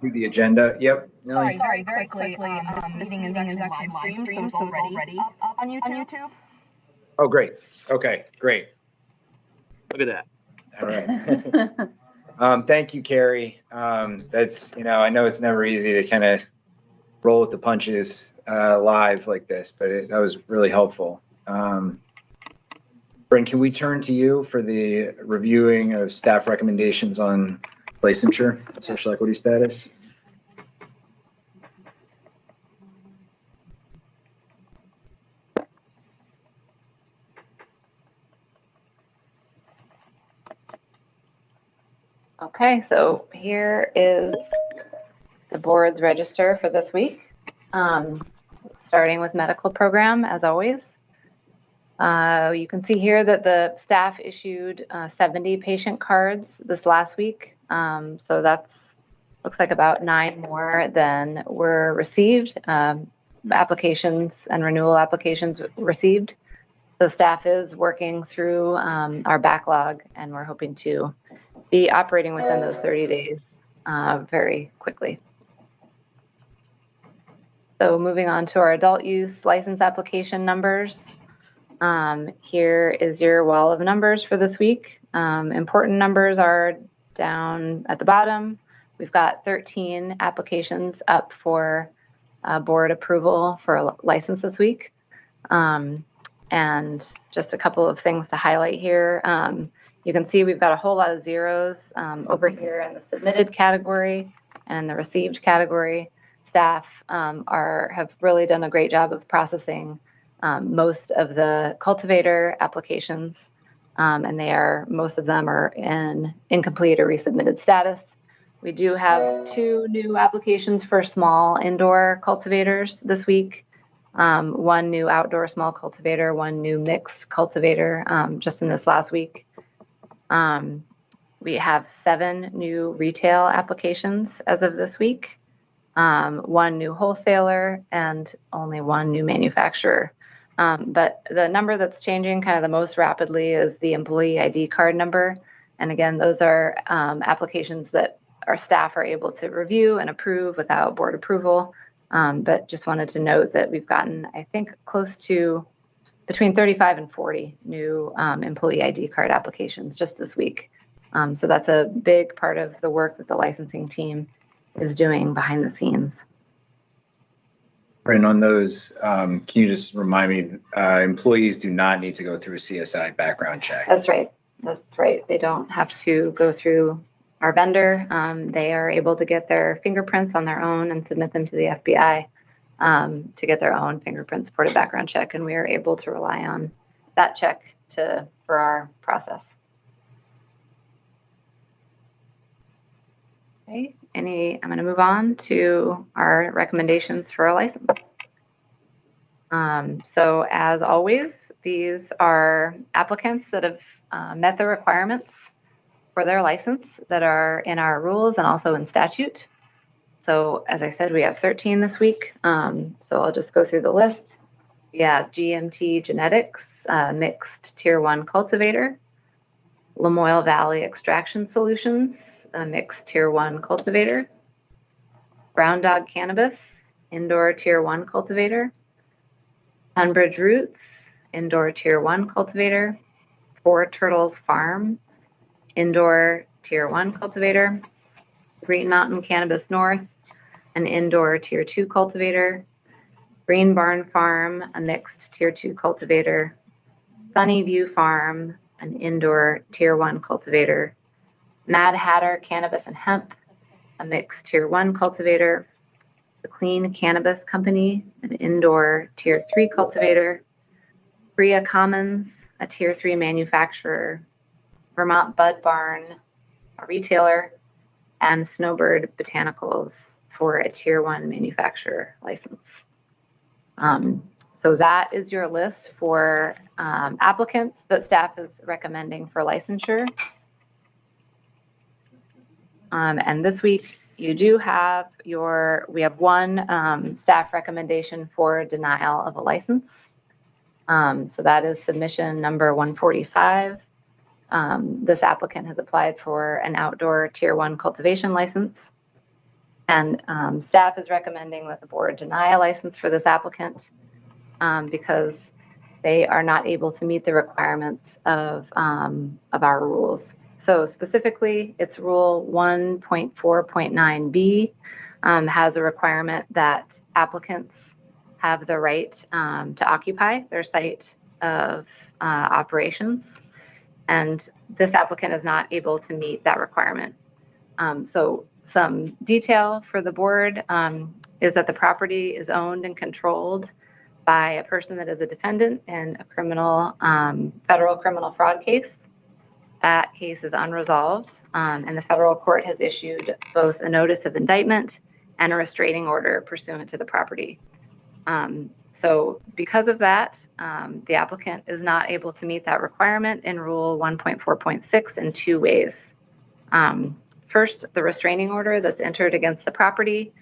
through the agenda. Yep. Nelly? Sorry, very quickly. This meeting is actually live streamed, so it's already up on YouTube. Oh, great. Okay, great. Look at that. All right. Thank you, Carrie. That's, I know it's never easy to kind of roll with the punches live like this, but that was really helpful. Brent, can we turn to you for the reviewing of staff recommendations on licensure, social equity status? – Okay, so here is the board's register for this week, starting with medical program, as always. You can see here that the staff issued 70 patient cards this last week. So that's looks like about 9 more than were received, applications and renewal applications received. So staff is working through our backlog, and we're hoping to be operating within those 30 days very quickly. So moving on to our adult use license application numbers. Here is your wall of numbers for this week. Important numbers are down at the bottom. We've got 13 applications up for board approval for a license this week. And just a couple of things to highlight here. You can see we've got a whole lot of zeros over here in the submitted category and in the received category. Staff have really done a great job of processing most of the cultivator applications, and most of them are in incomplete or resubmitted status. We do have 2 new applications for small indoor cultivators this week. 1 new outdoor small cultivator, 1 new mixed cultivator just in this last week. We have 7 new retail applications as of this week, 1 new wholesaler, and only 1 new manufacturer. But the number that's changing kind of the most rapidly is the employee ID card number. And again, those are applications that our staff are able to review and approve without board approval. But just wanted to note that we've gotten, I think, close to between 35 and 40 new employee ID card applications just this week. So that's a big part of the work that the licensing team is doing behind the scenes. And on those, can you just remind me, employees do not need to go through a CSI background check? That's right. That's right. They don't have to go through our vendor. They are able to get their fingerprints on their own and submit them to the FBI to get their own fingerprint supported background check. And we are able to rely on that check for our process. Okay. I'm going to move on to our recommendations for a license. So as always, these are applicants that have met the requirements for their license that are in our rules and also in statute. So as I said, we have 13 this week. So I'll just go through the list. We have GMT Genetics, mixed tier 1 cultivator, Lamoille Valley Extraction Solutions, a mixed tier 1 cultivator, Brown Dog Cannabis, indoor tier 1 cultivator, Tunbridge Roots, indoor tier 1 cultivator, Four Turtles Farm, indoor tier 1 cultivator, Green Mountain Cannabis North, an indoor tier 2 cultivator, Green Barn Farm, a mixed tier 2 cultivator, Sunny View Farm, an indoor tier 1 cultivator, Mad Hatter Cannabis and Hemp, a mixed tier 1 cultivator, the Clean Cannabis Company, an indoor tier 3 cultivator, Bria Commons, a tier 3 manufacturer, Vermont Bud Barn, a retailer, and Snowbird Botanicals for a Tier 1 manufacturer license. So that is your list for applicants that staff is recommending for licensure. And this week you do have we have one staff recommendation for denial of a license. So that is submission number 145. This applicant has applied for an outdoor Tier 1 cultivation license. And staff is recommending that the board deny a license for this applicant because they are not able to meet the requirements of our rules. So specifically, it's Rule 1.4.9b has a requirement that applicants have the right to occupy their site of operations. And this applicant is not able to meet that requirement. So some detail for the board is that the property is owned and controlled by a person that is a defendant in a federal criminal fraud case. That case is unresolved, and the federal court has issued both a notice of indictment and a restraining order pursuant to the property. So because of that, the applicant is not able to meet that requirement in Rule 1.4.6 in two ways. First, the restraining order that's entered against the property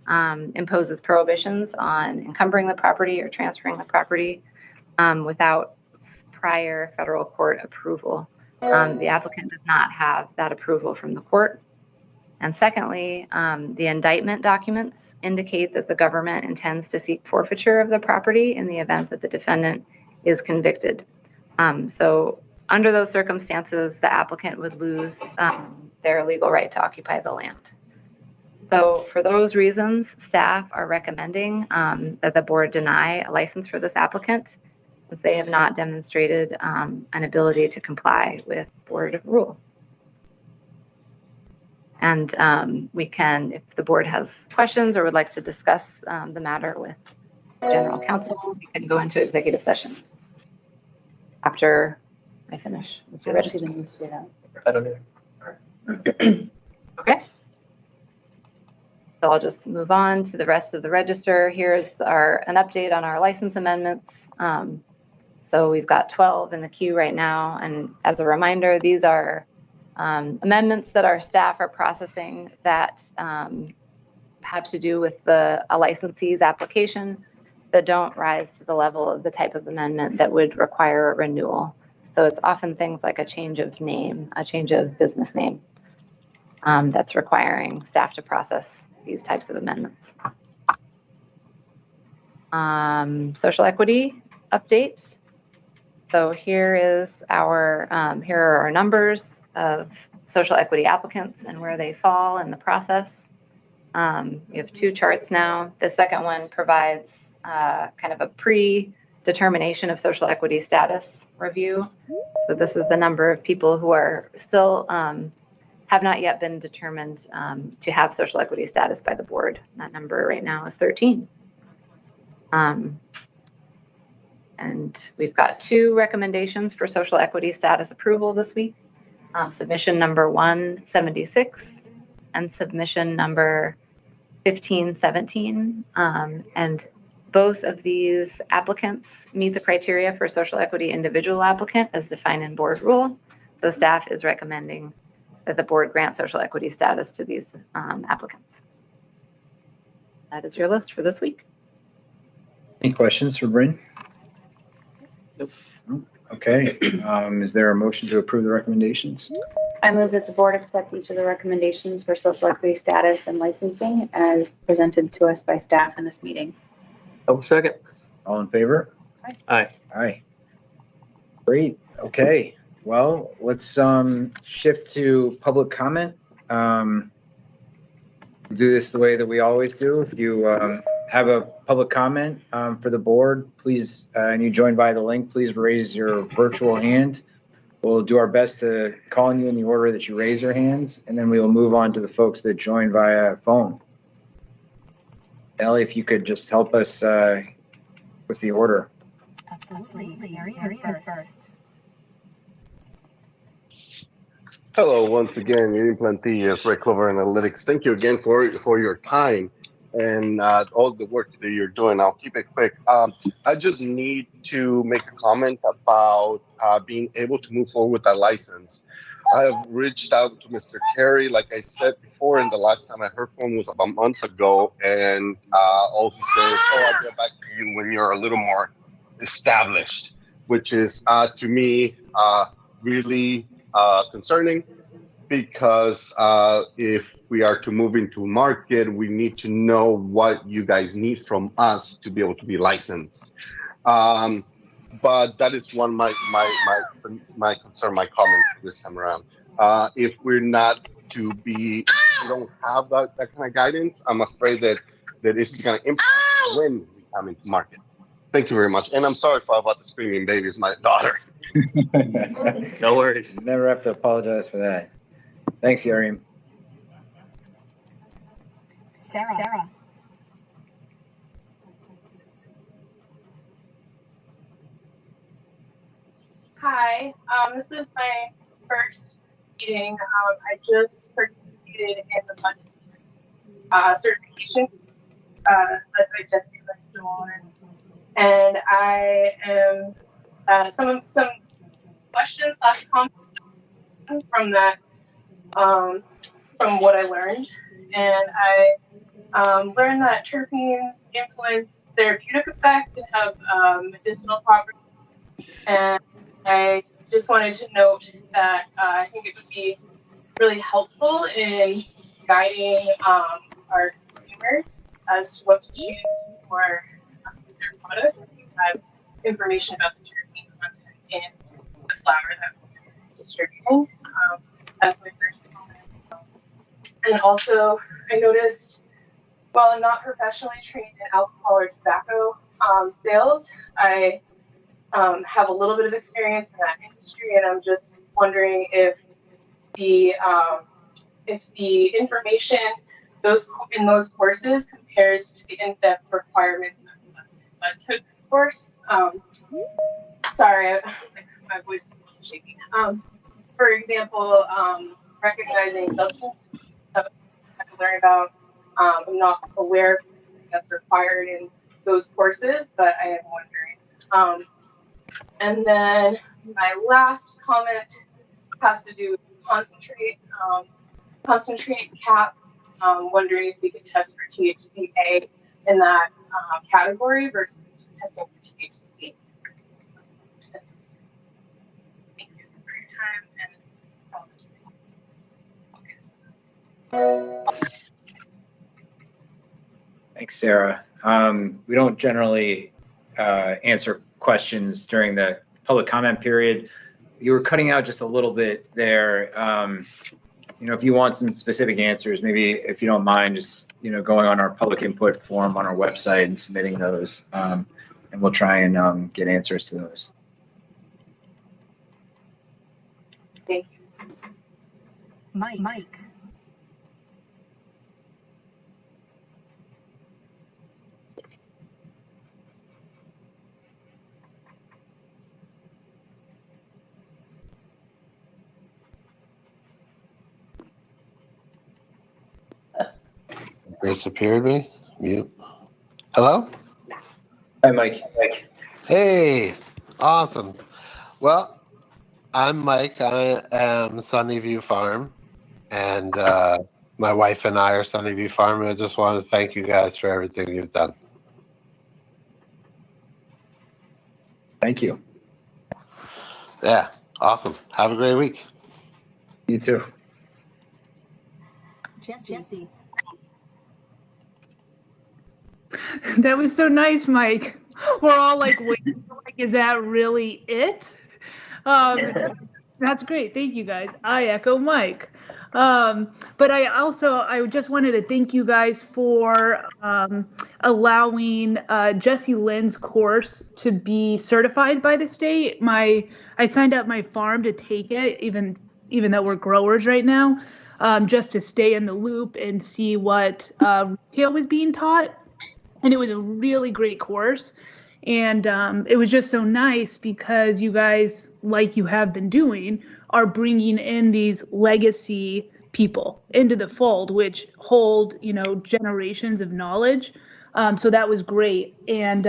imposes prohibitions on encumbering the property or transferring the property without prior federal court approval. The applicant does not have that approval from the court. And secondly, the indictment documents indicate that the government intends to seek forfeiture of the property in the event that the defendant is convicted. So under those circumstances, the applicant would lose their legal right to occupy the land. So for those reasons, staff are recommending that the board deny a license for this applicant since they have not demonstrated an ability to comply with board rule. And we can, if the board has questions or would like to discuss the matter with general counsel, we can go into executive session after I finish with your register. I don't know. Okay. So I'll just move on to the rest of the register. Here's an update on our license amendments. So we've got 12 in the queue right now. And as a reminder, these are amendments that our staff are processing that have to do with a licensee's application that don't rise to the level of the type of amendment that would require a renewal. So it's often things like a change of name, a change of business name that's requiring staff to process these types of amendments. Social equity update. So here are our numbers of social equity applicants and where they fall in the process. We have two charts now. The second one provides kind of a pre-determination of social equity status review. So this is the number of people who are still have not yet been determined to have social equity status by the board. That number right now is 13. And we've got two recommendations for social equity status approval this week. Submission number 176 and submission number 1517. And both of these applicants meet the criteria for social equity individual applicant as defined in board rule. So staff is recommending that the board grant social equity status to these applicants. That is your list for this week. Any questions for Bryn? Nope. Okay. Is there a motion to approve the recommendations? I move that the board accept each of the recommendations for social equity status and licensing as presented to us by staff in this meeting. Oh, second. All in favor? Aye. Aye. Great. Okay. Well, let's shift to public comment. Do this the way that we always do. If you have a public comment for the board, please, and you join via the link, please raise your virtual hand. We'll do our best to call on you in the order that you raise your hands, and then we will move on to the folks that join via phone. Ellie, if you could just help us with the order. Absolutely. Mary is first. Hello, once again, Ian Plantillas, Red Clover Analytics. Thank you again for your time and all the work that you're doing. I'll keep it quick. I just need to make a comment about being able to move forward with that license. I've reached out to Mr. Terry, like I said before, and the last time I heard from him was about a month ago, and all he says, "Oh, I'll get back to you when you're a little more established," which is to me really concerning, because if we are to move into market, we need to know what you guys need from us to be able to be licensed. But that is one my concern, my comment for this time around. If we're not to be, we don't have that kind of guidance, I'm afraid that this is going to impact when we come into market. Thank you very much. And I'm sorry about the screaming baby. It's my daughter. No worries. You never have to apologize for that. Thanks, Yarim. Sarah. Hi, this is my first meeting. I just participated in the budget certification led by Jesse Lynn, and I am some questions / comments from that, from what I learned, and I learned that terpenes influence therapeutic effect and have medicinal properties, and I just wanted to note that I think it would be really helpful in guiding our consumers as to what to choose for their products. We have information about the terpene content in the flower that we're distributing. That's my first comment. And also, I noticed, while I'm not professionally trained in alcohol or tobacco sales, I have a little bit of experience in that industry, and I'm just wondering if the information in those courses compares to the in-depth requirements of the TOOC course. Sorry, my voice is a little shaky. For example, recognizing substances that I have to learn about. I'm not aware of that's required in those courses, but I am wondering. And then my last comment has to do with concentrate cap. Wondering if we could test for THCA in that category versus testing for THC. Thank you for your time and focus. Thanks, Sarah. We don't generally answer questions during the public comment period. You were cutting out just a little bit there. If you want some specific answers, maybe if you don't mind, just going on our public input form on our website and submitting those, and we'll try and get answers to those. Thank you. Mike. Disappeared me? Mute. Hello? Hi, Mike. Hey, awesome. Well, I'm Mike. I am Sunnyview Farm, and my wife and I are Sunnyview Farm. And I just want to thank you guys for everything you've done. Thank you. Yeah, awesome. Have a great week. You too. Jesse. That was so nice, Mike. We're all like, wait, is that really it? That's great. Thank you, guys. I echo Mike. But I just wanted to thank you guys for allowing Jesse Lynn's course to be certified by the state. I signed up my farm to take it, even though we're growers right now, just to stay in the loop and see what retail was being taught. And it was a really great course. And it was just so nice because you guys, like you have been doing, are bringing in these legacy people into the fold, which hold, generations of knowledge. So that was great. And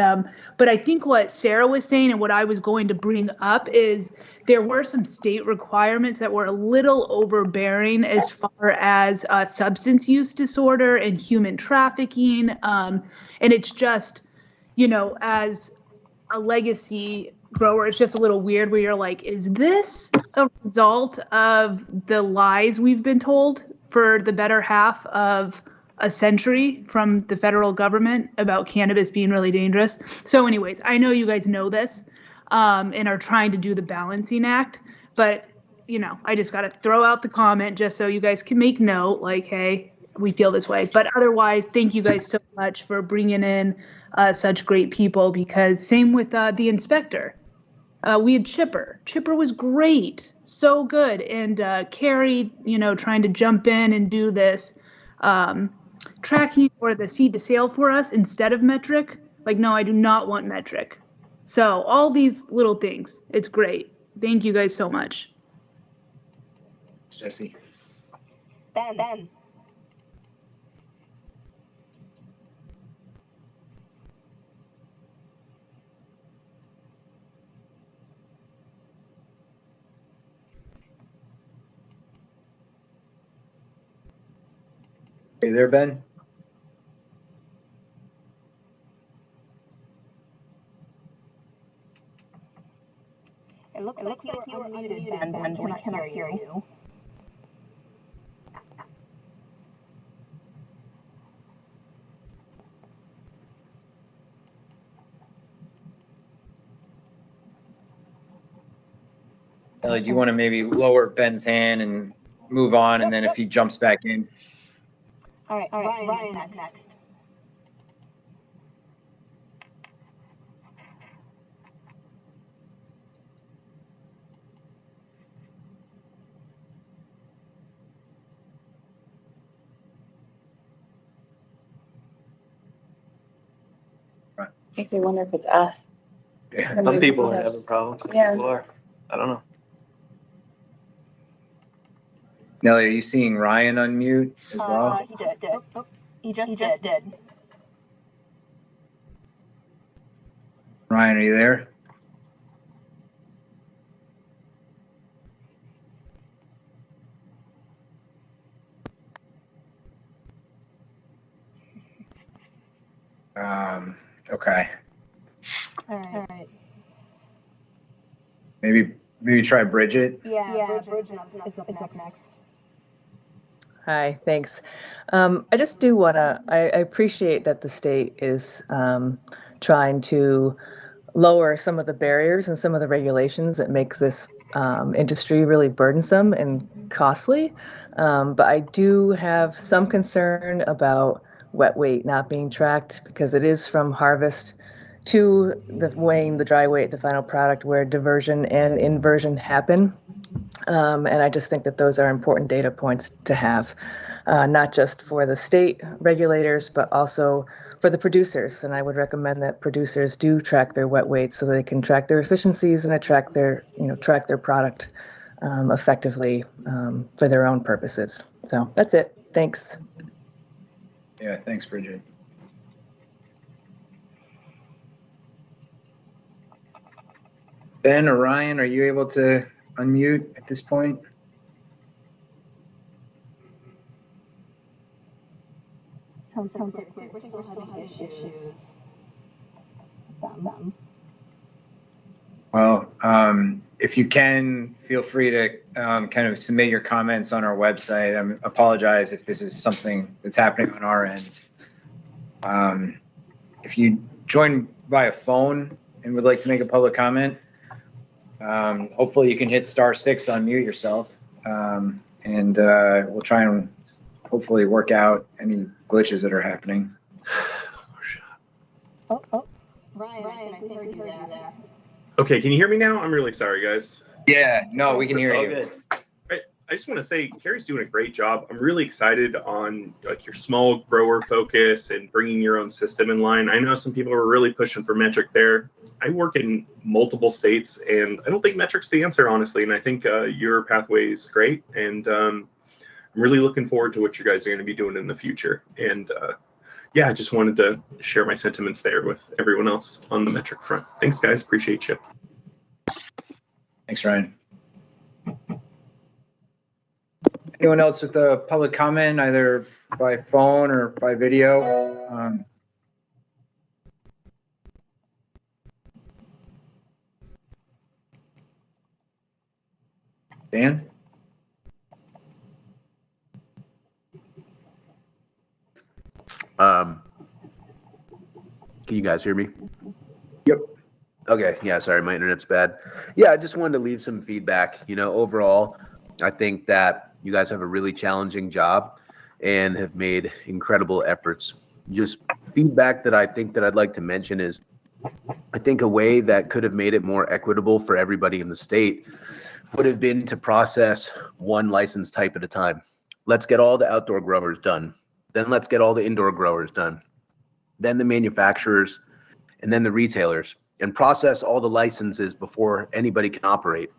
but I think what Sarah was saying and what I was going to bring up is there were some state requirements that were a little overbearing as far as substance use disorder and human trafficking. And it's just, as a legacy grower, it's just a little weird where you're like, is this a result of the lies we've been told for the better half of a century from the federal government about cannabis being really dangerous? So anyways, I know you guys know this and are trying to do the balancing act, but I just got to throw out the comment just so you guys can make note, like, hey, we feel this way. But otherwise, thank you guys so much for bringing in such great people, because same with the inspector. We had Chipper. Chipper was great, so good. And Carrie, trying to jump in and do this tracking or the seed to sale for us instead of metric. Like, no, I do not want metric. So all these little things, it's great. Thank you guys so much. Jesse. Ben. Are you there, Ben? It looks like you are unmuted, Ben, but we cannot hear you. Ellie, do you want to maybe lower Ben's hand and move on, and then if he jumps back in? All right, Ryan is next. Makes me wonder if it's us. Some people are having problems. Some people are. I don't know. Nelly, are you seeing Ryan unmute as well? He just did. He just did. Ryan, are you there? Okay. All right. Maybe try Bridget. Yeah, Bridget is up next. Hi, thanks. I just do want to, I appreciate that the state is trying to lower some of the barriers and some of the regulations that make this industry really burdensome and costly. But I do have some concern about wet weight not being tracked, because it is from harvest to the weighing, the dry weight, the final product, where diversion and inversion happen. And I just think that those are important data points to have, not just for the state regulators, but also for the producers. And I would recommend that producers do track their wet weights so they can track their efficiencies and track their product effectively for their own purposes. So that's it. Thanks. Yeah, thanks, Bridget. Ben or Ryan, are you able to unmute at this point? Sounds like we're still having issues. Well, if you can, feel free to kind of submit your comments on our website. I apologize if this is something that's happening on our end. If you join via phone and would like to make a public comment, hopefully you can hit *6 to unmute yourself, and we'll try and hopefully work out any glitches that are happening. Oh, Ryan, I think we heard you there. Okay, can you hear me now? I'm really sorry, guys. Yeah, no, we can hear you. Good. Right. I just want to say Carrie's doing a great job. I'm really excited on like your small grower focus and bringing your own system in line. I know some people are really pushing for metric there. I work in multiple states, and I don't think metric's the answer, honestly. And I think your pathway is great, and I'm really looking forward to what you guys are going to be doing in the future. And yeah, I just wanted to share my sentiments there with everyone else on the metric front. Thanks, guys. Appreciate you. Thanks, Ryan. Anyone else with a public comment, either by phone or by video? Dan? Can you guys hear me? Yep. Okay. Yeah. Sorry, my internet's bad. Yeah, I just wanted to leave some feedback. You know, overall, I think that you guys have a really challenging job and have made incredible efforts. Just feedback that I think that I'd like to mention is, I think a way that could have made it more equitable for everybody in the state would have been to process one license type at a time. Let's get all the outdoor growers done. Then let's get all the indoor growers done. Then the manufacturers, and then the retailers, and process all the licenses before anybody can operate.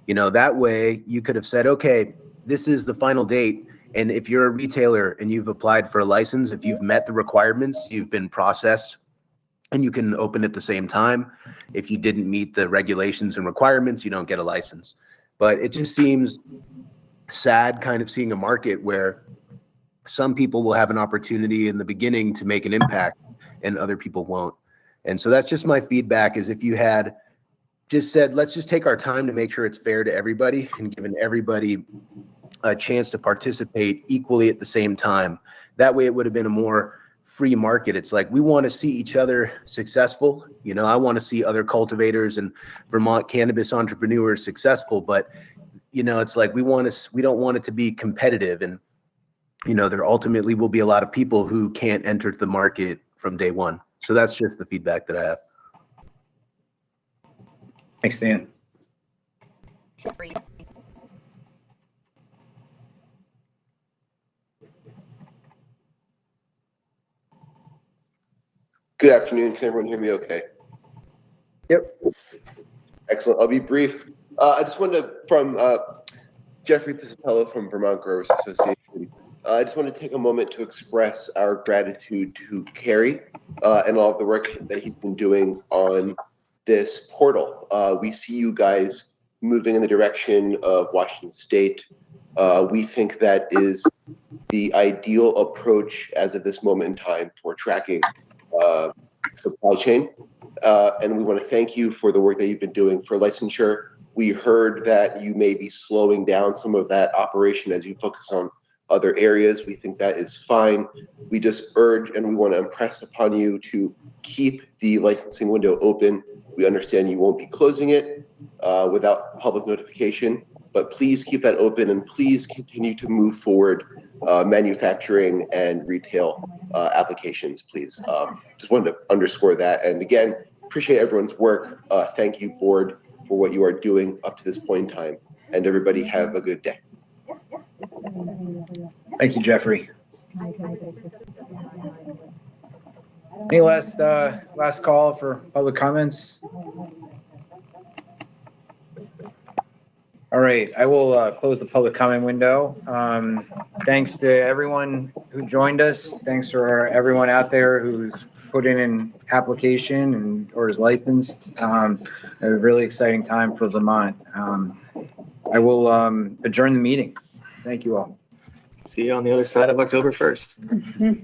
You know, that way you could have said, okay, this is the final date. And if you're a retailer and you've applied for a license, if you've met the requirements, you've been processed and you can open at the same time. If you didn't meet the regulations and requirements, you don't get a license. But it just seems sad kind of seeing a market where some people will have an opportunity in the beginning to make an impact and other people won't. And so that's just my feedback, is if you had just said, let's just take our time to make sure it's fair to everybody and given everybody a chance to participate equally at the same time. That way it would have been a more free market. It's like, we want to see each other successful. You know, I want to see other cultivators and Vermont cannabis entrepreneurs successful, but you know, it's like, we don't want it to be competitive. And, you know, there ultimately will be a lot of people who can't enter the market from day one. So that's just the feedback that I have. Thanks, Dan. Good afternoon. Can everyone hear me okay? Yep. Excellent. I'll be brief. I just wanted to, from Jeffrey Pisapello from Vermont Growers Association, I just want to take a moment to express our gratitude to Carrie and all of the work that he's been doing on this portal. We see you guys moving in the direction of Washington State. We think that is the ideal approach as of this moment in time for tracking supply chain. And we want to thank you for the work that you've been doing for licensure. We heard that you may be slowing down some of that operation as you focus on other areas. We think that is fine. We just urge and we want to impress upon you to keep the licensing window open. We understand you won't be closing it without public notification, but please keep that open and please continue to move forward manufacturing and retail applications, please. Just wanted to underscore that. And again, appreciate everyone's work. Thank you, board, for what you are doing up to this point in time. And everybody have a good day. Thank you, Jeffrey. Any last call for public comments? All right, I will close the public comment window. Thanks to everyone who joined us. Thanks for everyone out there who's put in an application and or is licensed. A really exciting time for Vermont. I will adjourn the meeting. Thank you all. See you on the other side of October 1st.